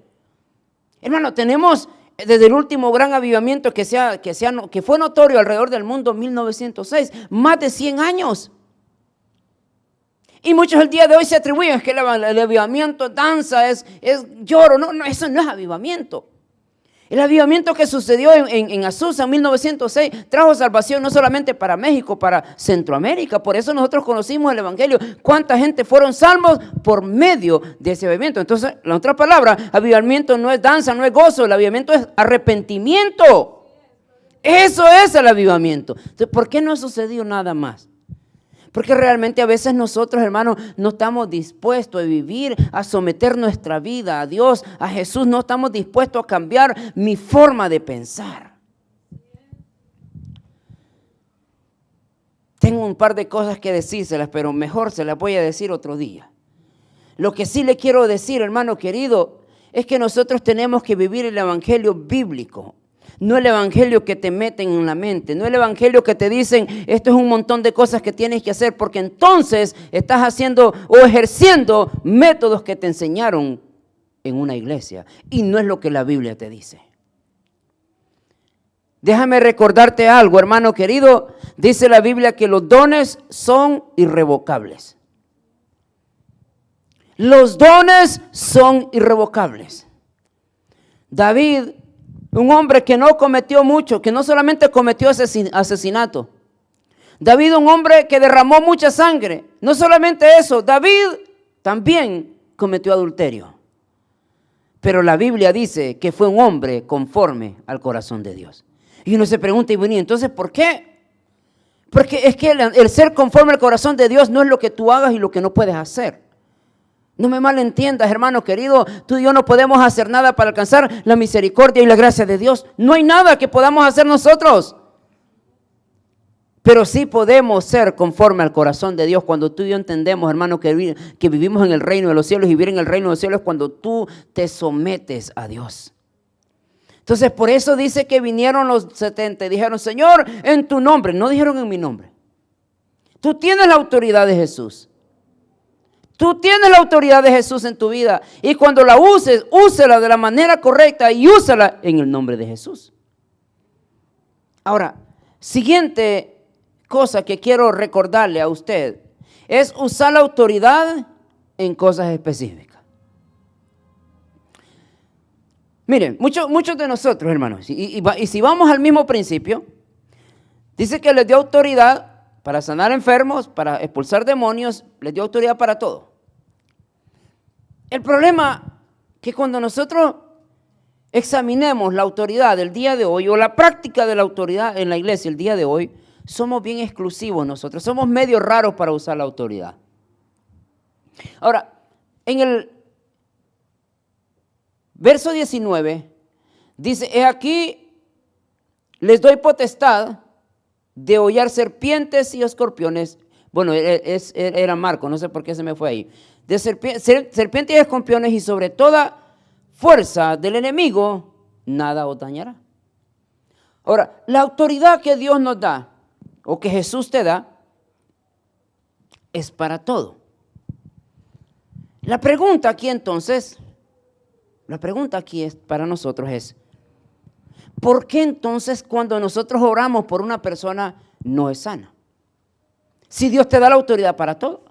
Hermano, tenemos desde el último gran avivamiento que fue notorio alrededor del mundo, 1906, más de 100 años. Y muchos el día de hoy se atribuyen que el avivamiento es danza, es lloro. No, eso no es avivamiento. El avivamiento que sucedió en Azusa en 1906 trajo salvación no solamente para México, para Centroamérica. Por eso nosotros conocimos el evangelio. ¿Cuánta gente fueron salvos por medio de ese avivamiento? Entonces, la otra palabra, avivamiento no es danza, no es gozo. El avivamiento es arrepentimiento. Eso es el avivamiento. Entonces, ¿por qué no ha sucedido nada más? Porque realmente a veces nosotros, hermanos, no estamos dispuestos a vivir, a someter nuestra vida a Dios, a Jesús. No estamos dispuestos a cambiar mi forma de pensar. Tengo un par de cosas que decírselas, pero mejor se las voy a decir otro día. Lo que sí le quiero decir, hermano querido, es que nosotros tenemos que vivir el evangelio bíblico. No el evangelio que te meten en la mente, no el evangelio que te dicen esto es un montón de cosas que tienes que hacer, porque entonces estás haciendo o ejerciendo métodos que te enseñaron en una iglesia y no es lo que la Biblia te dice. Déjame recordarte algo, hermano querido, dice la Biblia que los dones son irrevocables. Los dones son irrevocables. David, un hombre que no cometió mucho, que no solamente cometió asesinato. David, un hombre que derramó mucha sangre. No solamente eso, David también cometió adulterio. Pero la Biblia dice que fue un hombre conforme al corazón de Dios. Y uno se pregunta, y bueno, entonces, ¿por qué? Porque es que el ser conforme al corazón de Dios no es lo que tú hagas y lo que no puedes hacer. No me malentiendas, hermano querido, tú y yo no podemos hacer nada para alcanzar la misericordia y la gracia de Dios. No hay nada que podamos hacer nosotros. Pero sí podemos ser conforme al corazón de Dios cuando tú y yo entendemos, hermano, que vivimos en el reino de los cielos, y vivir en el reino de los cielos es cuando tú te sometes a Dios. Entonces, por eso dice que vinieron los 70 y dijeron, Señor, en tu nombre. No dijeron en mi nombre. Tú tienes la autoridad de Jesús. Tú tienes la autoridad de Jesús en tu vida y cuando la uses, úsala de la manera correcta y úsala en el nombre de Jesús. Ahora, siguiente cosa que quiero recordarle a usted es usar la autoridad en cosas específicas. Miren, muchos de nosotros, hermanos, y si vamos al mismo principio, dice que les dio autoridad para sanar enfermos, para expulsar demonios, les dio autoridad para todo. El problema es que cuando nosotros examinemos la autoridad del día de hoy o la práctica de la autoridad en la iglesia el día de hoy, somos bien exclusivos nosotros, somos medio raros para usar la autoridad. Ahora, en el verso 19 dice, he aquí les doy potestad de hollar serpientes y escorpiones. Bueno, era Marco, no sé por qué se me fue ahí. De serpientes y escorpiones, y sobre toda fuerza del enemigo, nada os dañará. Ahora, la autoridad que Dios nos da, o que Jesús te da, es para todo. La pregunta aquí entonces, para nosotros es, ¿por qué entonces cuando nosotros oramos por una persona no es sana? Si Dios te da la autoridad para todo.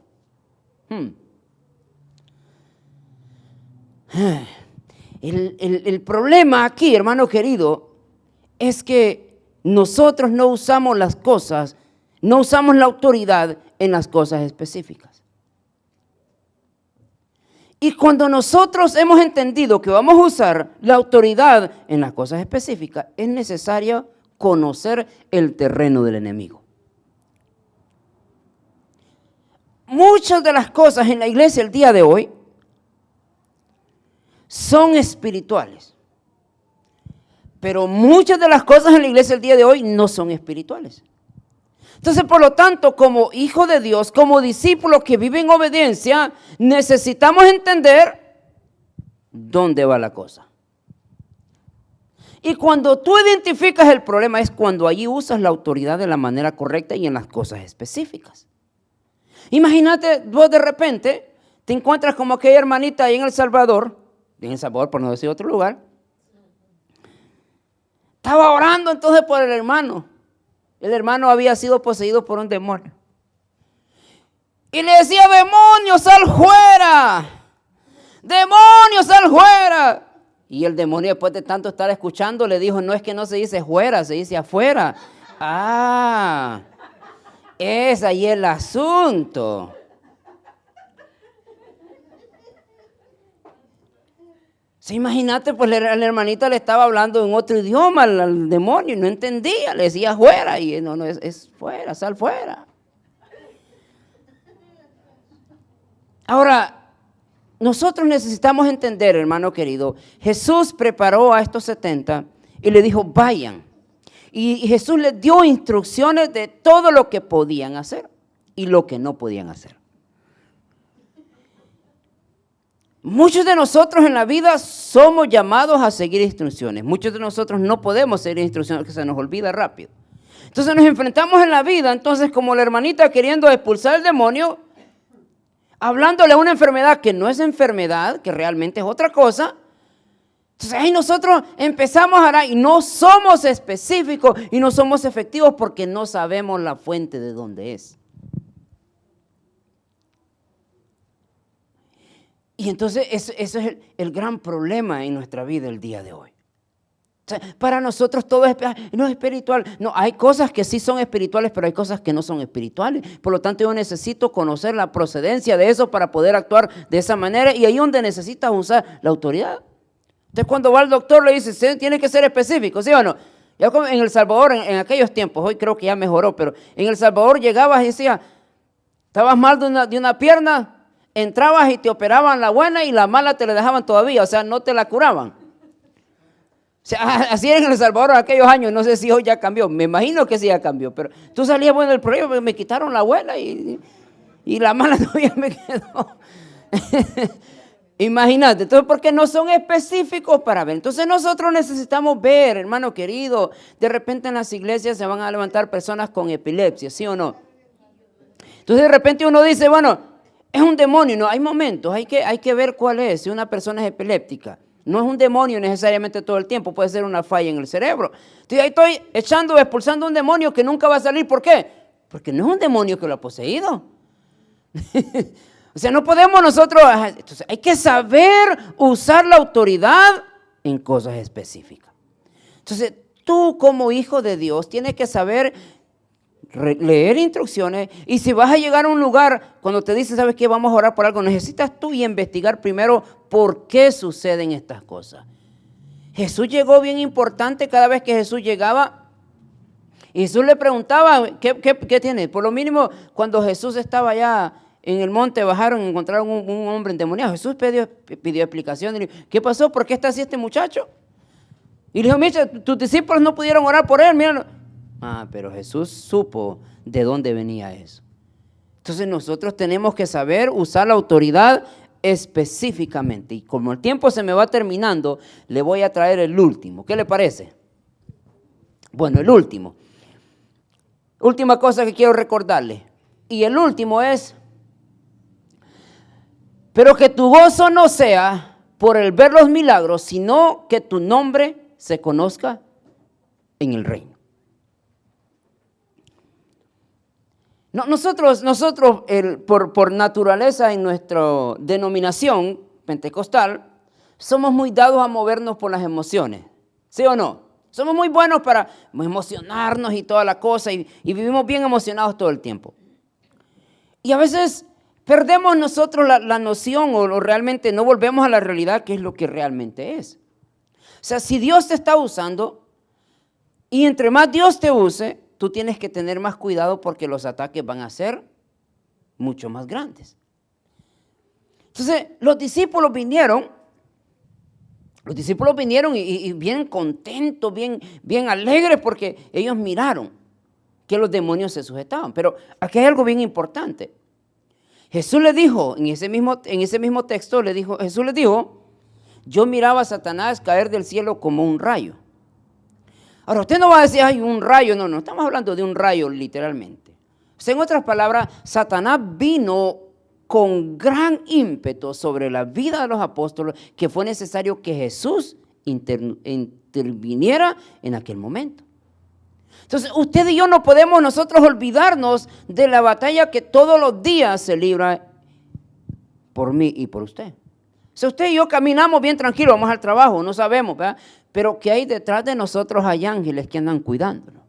El problema aquí, hermano querido, es que nosotros no usamos las cosas, no usamos la autoridad en las cosas específicas. Y cuando nosotros hemos entendido que vamos a usar la autoridad en las cosas específicas, es necesario conocer el terreno del enemigo. Muchas de las cosas en la iglesia el día de hoy son espirituales, pero muchas de las cosas en la iglesia el día de hoy no son espirituales. Entonces, por lo tanto, como hijo de Dios, como discípulos que viven en obediencia, necesitamos entender dónde va la cosa. Y cuando tú identificas el problema es cuando allí usas la autoridad de la manera correcta y en las cosas específicas. Imagínate, vos de repente te encuentras como aquella hermanita ahí en El Salvador por no decir otro lugar. Estaba orando entonces por el hermano. El hermano había sido poseído por un demonio. Y le decía, demonio, sal fuera. Demonio, sal fuera. Y el demonio, después de tanto estar escuchando, le dijo, no es que no se dice fuera, se dice afuera. Ah, es ahí el asunto. Sí, imagínate, pues la hermanita le estaba hablando en otro idioma al demonio y no entendía, le decía fuera y no, es fuera, sal fuera. Ahora, nosotros necesitamos entender, hermano querido, Jesús preparó a estos 70 y le dijo, vayan. Y Jesús les dio instrucciones de todo lo que podían hacer y lo que no podían hacer. Muchos de nosotros en la vida somos llamados a seguir instrucciones. Muchos de nosotros no podemos seguir instrucciones, que se nos olvida rápido. Entonces nos enfrentamos en la vida, entonces como la hermanita queriendo expulsar el demonio, hablándole a una enfermedad que no es enfermedad, que realmente es otra cosa. Entonces ahí nosotros empezamos a orar y no somos específicos y no somos efectivos porque no sabemos la fuente de dónde es. Y entonces ese es el gran problema en nuestra vida el día de hoy. O sea, para nosotros todo no es espiritual. No, hay cosas que sí son espirituales, pero hay cosas que no son espirituales. Por lo tanto, yo necesito conocer la procedencia de eso para poder actuar de esa manera. Y ahí es donde necesitas usar la autoridad. Entonces, cuando va al doctor le dice, tiene que ser específico, ¿sí o no? Ya como en El Salvador, en aquellos tiempos, hoy creo que ya mejoró, pero en El Salvador llegabas y decía, estabas mal de una pierna, entrabas y te operaban la buena y la mala te la dejaban todavía, o sea, no te la curaban. O sea, así era en El Salvador en aquellos años, no sé si hoy ya cambió, me imagino que sí ya cambió, pero tú salías bueno del problema, me quitaron la buena y la mala todavía me quedó. Imagínate, entonces porque no son específicos para ver. Entonces nosotros necesitamos ver, hermano querido, de repente en las iglesias se van a levantar personas con epilepsia, ¿sí o no? Entonces de repente uno dice, bueno, es un demonio, no, hay momentos, hay que ver cuál es, si una persona es epiléptica. No es un demonio necesariamente todo el tiempo, puede ser una falla en el cerebro. Entonces ahí estoy expulsando un demonio que nunca va a salir, ¿por qué? Porque no es un demonio que lo ha poseído. O sea, no podemos nosotros, entonces hay que saber usar la autoridad en cosas específicas. Entonces tú como hijo de Dios tienes que saber leer instrucciones y si vas a llegar a un lugar, cuando te dicen, ¿sabes qué? Vamos a orar por algo, necesitas tú investigar primero por qué suceden estas cosas. Jesús llegó bien importante cada vez que Jesús llegaba y Jesús le preguntaba, ¿qué tiene? Por lo mínimo, cuando Jesús estaba allá en el monte, bajaron y encontraron un hombre endemoniado. Jesús pidió explicación. ¿Qué pasó? ¿Por qué está así este muchacho? Y le dijo, mira, tus discípulos no pudieron orar por él, mira. Ah, pero Jesús supo de dónde venía eso. Entonces nosotros tenemos que saber usar la autoridad específicamente. Y como el tiempo se me va terminando, le voy a traer el último. ¿Qué le parece? Bueno, el último. Última cosa que quiero recordarle. Y el último es, pero que tu gozo no sea por el ver los milagros, sino que tu nombre se conozca en el reino. No, nosotros por naturaleza en nuestra denominación pentecostal, somos muy dados a movernos por las emociones, ¿sí o no? Somos muy buenos para emocionarnos y toda la cosa y vivimos bien emocionados todo el tiempo. Y a veces perdemos nosotros la noción o realmente no volvemos a la realidad que es lo que realmente es. O sea, si Dios te está usando y entre más Dios te use, tú tienes que tener más cuidado porque los ataques van a ser mucho más grandes. Entonces, los discípulos vinieron y bien contentos, bien alegres porque ellos miraron que los demonios se sujetaban. Pero aquí hay algo bien importante. Jesús le dijo, en ese mismo texto, Jesús le dijo, yo miraba a Satanás caer del cielo como un rayo. Ahora, usted no va a decir, hay un rayo, no, estamos hablando de un rayo literalmente. O sea, en otras palabras, Satanás vino con gran ímpetu sobre la vida de los apóstoles que fue necesario que Jesús interviniera en aquel momento. Entonces, usted y yo no podemos nosotros olvidarnos de la batalla que todos los días se libra por mí y por usted. O sea, usted y yo caminamos bien tranquilos, vamos al trabajo, no sabemos, ¿verdad? Pero que hay detrás de nosotros hay ángeles que andan cuidándonos.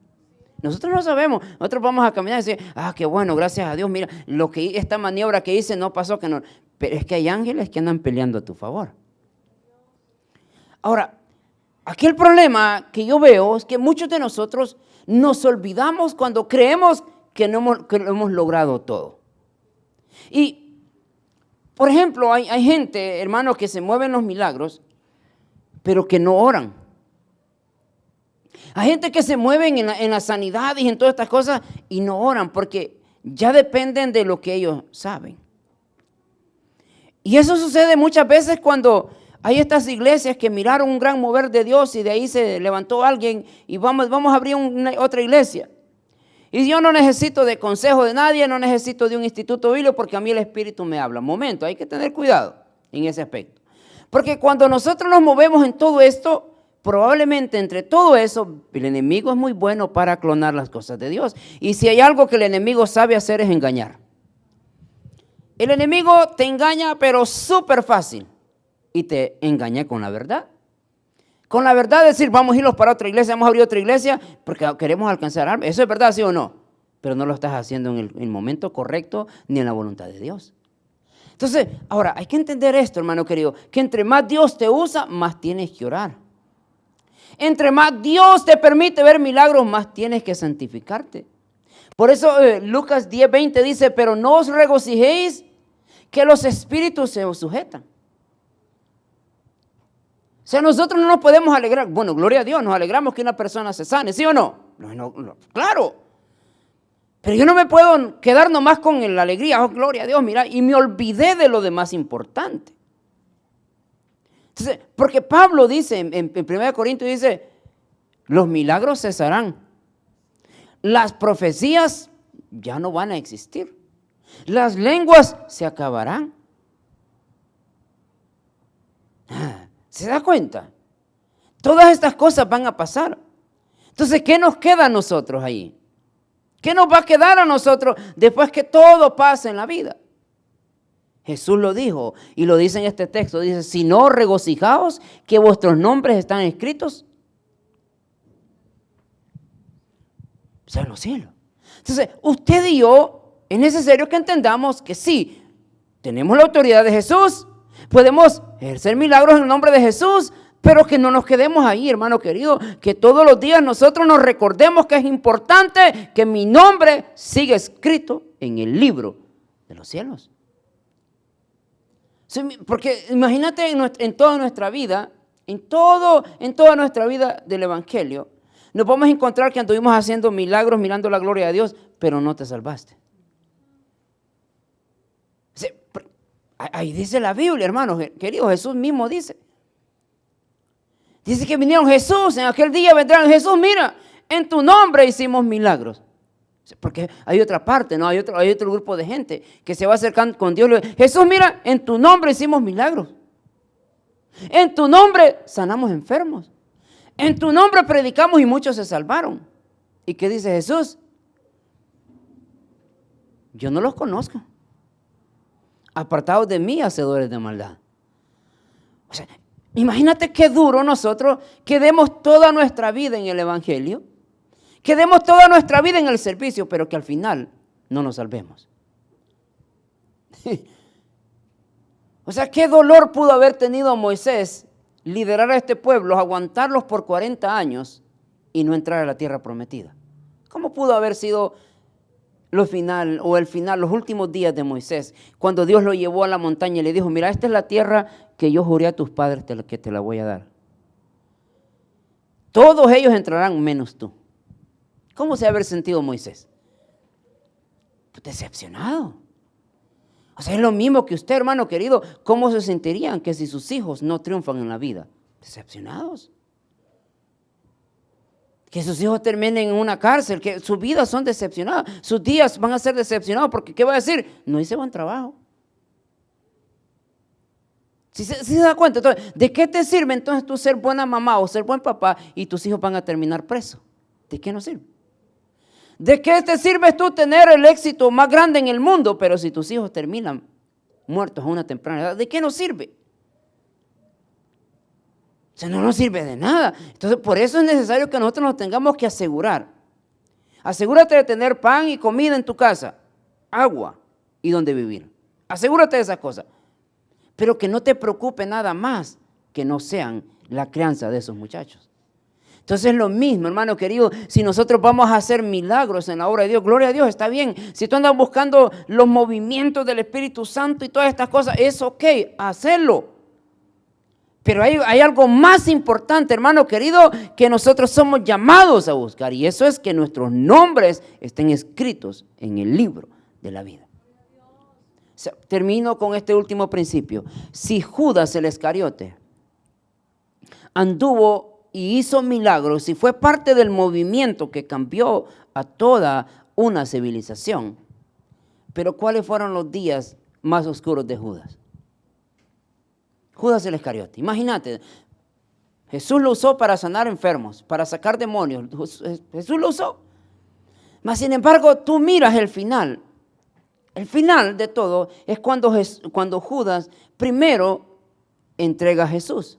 Nosotros no sabemos, nosotros vamos a caminar y decir, qué bueno, gracias a Dios, mira, esta maniobra que hice no pasó, que no. Pero es que hay ángeles que andan peleando a tu favor. Ahora, aquí el problema que yo veo es que muchos de nosotros nos olvidamos cuando creemos que lo hemos logrado todo. Y, por ejemplo, hay gente, hermanos, que se mueven los milagros, pero que no oran. Hay gente que se mueve en la sanidad y en todas estas cosas y no oran porque ya dependen de lo que ellos saben. Y eso sucede muchas veces cuando hay estas iglesias que miraron un gran mover de Dios y de ahí se levantó alguien y vamos a abrir otra iglesia. Y yo no necesito de consejo de nadie, no necesito de un instituto bíblico porque a mí el Espíritu me habla. Momento, hay que tener cuidado en ese aspecto. Porque cuando nosotros nos movemos en todo esto, probablemente entre todo eso, el enemigo es muy bueno para clonar las cosas de Dios. Y si hay algo que el enemigo sabe hacer es engañar. El enemigo te engaña, pero súper fácil. Y te engaña con la verdad. Con la verdad decir, vamos a irnos para otra iglesia, vamos a abrir otra iglesia, porque queremos alcanzar algo. ¿Eso es verdad, sí o no? Pero no lo estás haciendo en el momento correcto ni en la voluntad de Dios. Entonces, ahora, hay que entender esto, hermano querido, que entre más Dios te usa, más tienes que orar. Entre más Dios te permite ver milagros, más tienes que santificarte. Por eso Lucas 10:20 dice, pero no os regocijéis que los espíritus se os sujetan. O sea, nosotros no nos podemos alegrar. Bueno, gloria a Dios, nos alegramos que una persona se sane, ¿sí o no? No, claro. Pero yo no me puedo quedar nomás con la alegría, gloria a Dios, mira, y me olvidé de lo demás importante. Entonces, porque Pablo dice en 1 Corintios, dice, los milagros cesarán. Las profecías ya no van a existir. Las lenguas se acabarán. ¿Se da cuenta? Todas estas cosas van a pasar. Entonces, ¿qué nos queda a nosotros ahí? ¿Qué nos va a quedar a nosotros después que todo pase en la vida? Jesús lo dijo y lo dice en este texto. Dice, si no regocijaos que vuestros nombres están escritos en los cielos. Entonces, usted y yo, es necesario que entendamos que sí, tenemos la autoridad de Jesús, podemos ejercer milagros en el nombre de Jesús, pero que no nos quedemos ahí, hermano querido, que todos los días nosotros nos recordemos que es importante que mi nombre siga escrito en el libro de los cielos. Porque imagínate en toda nuestra vida, en toda nuestra vida del Evangelio, nos vamos a encontrar que anduvimos haciendo milagros, mirando la gloria de Dios, pero no te salvaste. Ahí dice la Biblia, hermanos, querido, Jesús mismo dice. Dice que vinieron Jesús, en aquel día vendrán Jesús, mira, en tu nombre hicimos milagros. Porque hay otra parte, ¿no? Hay otro grupo de gente que se va acercando con Dios. Jesús, mira, en tu nombre hicimos milagros. En tu nombre sanamos enfermos. En tu nombre predicamos y muchos se salvaron. ¿Y qué dice Jesús? Yo no los conozco. Apartados de mí, hacedores de maldad. O sea, imagínate qué duro nosotros que demos toda nuestra vida en el evangelio, que demos toda nuestra vida en el servicio, pero que al final no nos salvemos. O sea, qué dolor pudo haber tenido Moisés liderar a este pueblo, aguantarlos por 40 años y no entrar a la tierra prometida. ¿Cómo pudo haber sido los últimos días de Moisés, cuando Dios lo llevó a la montaña y le dijo, mira, esta es la tierra que yo juré a tus padres que te la voy a dar? Todos ellos entrarán menos tú. ¿Cómo se ha haber sentido Moisés? Pues decepcionado. O sea, es lo mismo que usted, hermano querido. ¿Cómo se sentirían que si sus hijos no triunfan en la vida? Decepcionados. Que sus hijos terminen en una cárcel, que sus vidas son decepcionadas, sus días van a ser decepcionados, porque ¿qué va a decir? No hice buen trabajo. Si se da cuenta, entonces, ¿de qué te sirve entonces tú ser buena mamá o ser buen papá y tus hijos van a terminar presos? ¿De qué nos sirve? ¿De qué te sirve tú tener el éxito más grande en el mundo, pero si tus hijos terminan muertos a una temprana edad, ¿de qué nos sirve? O sea, no nos sirve de nada. Entonces, por eso es necesario que nosotros nos tengamos que asegurar. Asegúrate de tener pan y comida en tu casa, agua y donde vivir. Asegúrate de esas cosas. Pero que no te preocupe nada más que no sean la crianza de esos muchachos. Entonces es lo mismo, hermano querido, si nosotros vamos a hacer milagros en la obra de Dios, gloria a Dios, está bien. Si tú andas buscando los movimientos del Espíritu Santo y todas estas cosas, es ok, hacerlo. Pero hay algo más importante, hermano querido, que nosotros somos llamados a buscar, y eso es que nuestros nombres estén escritos en el libro de la vida. O sea, termino con este último principio. Si Judas el Iscariote anduvo y hizo milagros y fue parte del movimiento que cambió a toda una civilización, pero ¿cuáles fueron los días más oscuros de Judas? Judas el Iscariote, imagínate, Jesús lo usó para sanar enfermos, para sacar demonios, Jesús lo usó. Mas sin embargo, tú miras el final de todo es cuando Judas primero entrega a Jesús.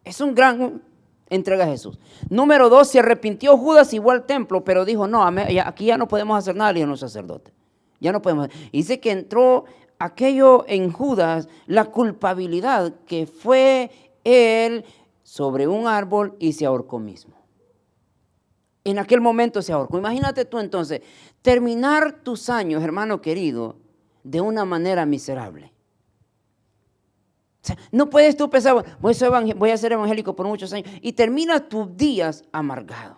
Es un gran entrega a Jesús. Número 2, se arrepintió Judas y fue al templo, pero dijo, no, aquí ya no podemos hacer nada, le dijo los sacerdotes. Ya no podemos. Y dice que entró aquello en Judas, la culpabilidad que fue él sobre un árbol y se ahorcó mismo. En aquel momento se ahorcó. Imagínate tú entonces, terminar tus años, hermano querido, de una manera miserable. O sea, no puedes tú pensar, voy a ser evangélico por muchos años, y termina tus días amargado.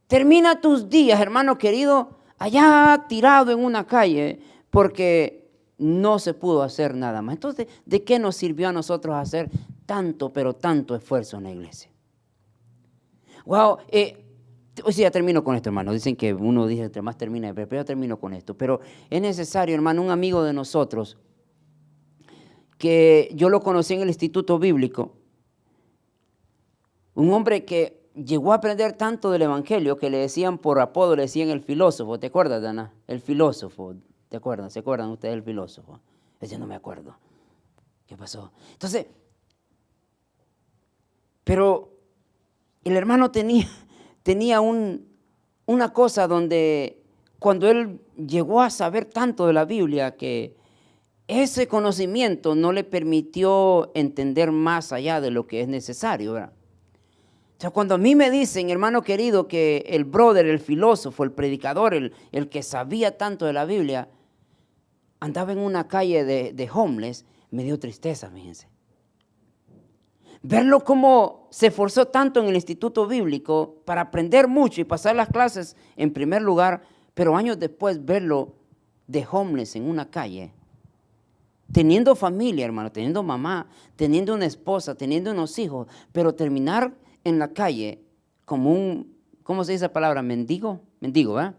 Termina tus días, hermano querido, allá tirado en una calle, porque no se pudo hacer nada más. Entonces, ¿de qué nos sirvió a nosotros hacer tanto, pero tanto esfuerzo en la iglesia? Wow, hoy sí ya termino con esto, hermano. Dicen que uno dice entre más termina, pero yo termino con esto. Pero es necesario, hermano, un amigo de nosotros, que yo lo conocí en el Instituto Bíblico, un hombre que llegó a aprender tanto del Evangelio que le decían por apodo, le decían el filósofo. ¿Te acuerdas, Dana? El filósofo. ¿Te acuerdan? ¿Se acuerdan ustedes del filósofo? Ese no me acuerdo. ¿Qué pasó? Entonces, pero el hermano tenía una cosa donde cuando él llegó a saber tanto de la Biblia, que ese conocimiento no le permitió entender más allá de lo que es necesario, ¿verdad? O sea, cuando a mí me dicen, hermano querido, que el brother, el filósofo, el predicador, el que sabía tanto de la Biblia, andaba en una calle de homeless, me dio tristeza, fíjense. Verlo como se esforzó tanto en el instituto bíblico para aprender mucho y pasar las clases en primer lugar, pero años después verlo de homeless en una calle, teniendo familia, hermano, teniendo mamá, teniendo una esposa, teniendo unos hijos, pero terminar en la calle como un, ¿cómo se dice la palabra? Mendigo, ¿verdad?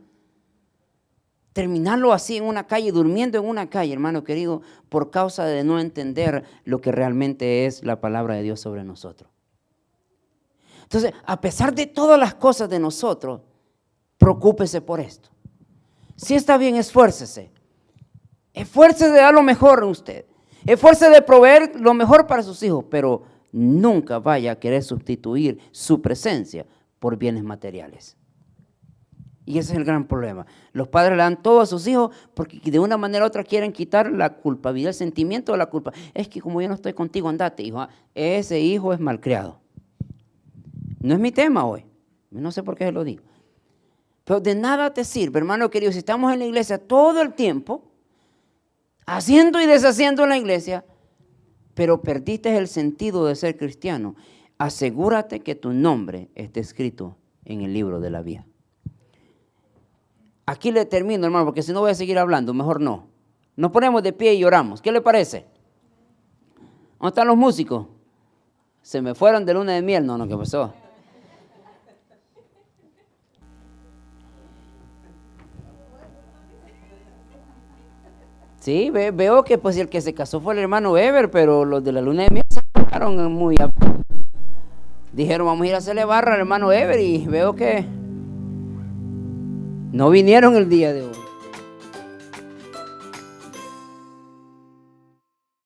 Terminarlo así en una calle, durmiendo en una calle, hermano querido, por causa de no entender lo que realmente es la palabra de Dios sobre nosotros. Entonces, a pesar de todas las cosas de nosotros, preocúpese por esto. Si está bien, esfuércese. Esfuércese de dar lo mejor en usted. Esfuércese de proveer lo mejor para sus hijos, pero nunca vaya a querer sustituir su presencia por bienes materiales. Y ese es el gran problema. Los padres le dan todo a sus hijos porque de una manera u otra quieren quitar la culpabilidad, el sentimiento de la culpa. Es que como yo no estoy contigo, andate, hijo. Ese hijo es malcriado. No es mi tema hoy. No sé por qué se lo digo. Pero de nada te sirve, hermano querido, si estamos en la iglesia todo el tiempo, haciendo y deshaciendo en la iglesia, pero perdiste el sentido de ser cristiano. Asegúrate que tu nombre esté escrito en el libro de la vida. Aquí le termino, hermano, porque si no voy a seguir hablando, mejor no. Nos ponemos de pie y lloramos. ¿Qué le parece? ¿Dónde están los músicos? Se me fueron de luna de miel. No, ¿qué pasó? Sí, veo que pues el que se casó fue el hermano Weber, pero los de la luna de miel se quedaron muy... Dijeron, vamos a ir a hacerle barra al hermano Weber y veo que no vinieron el día de hoy.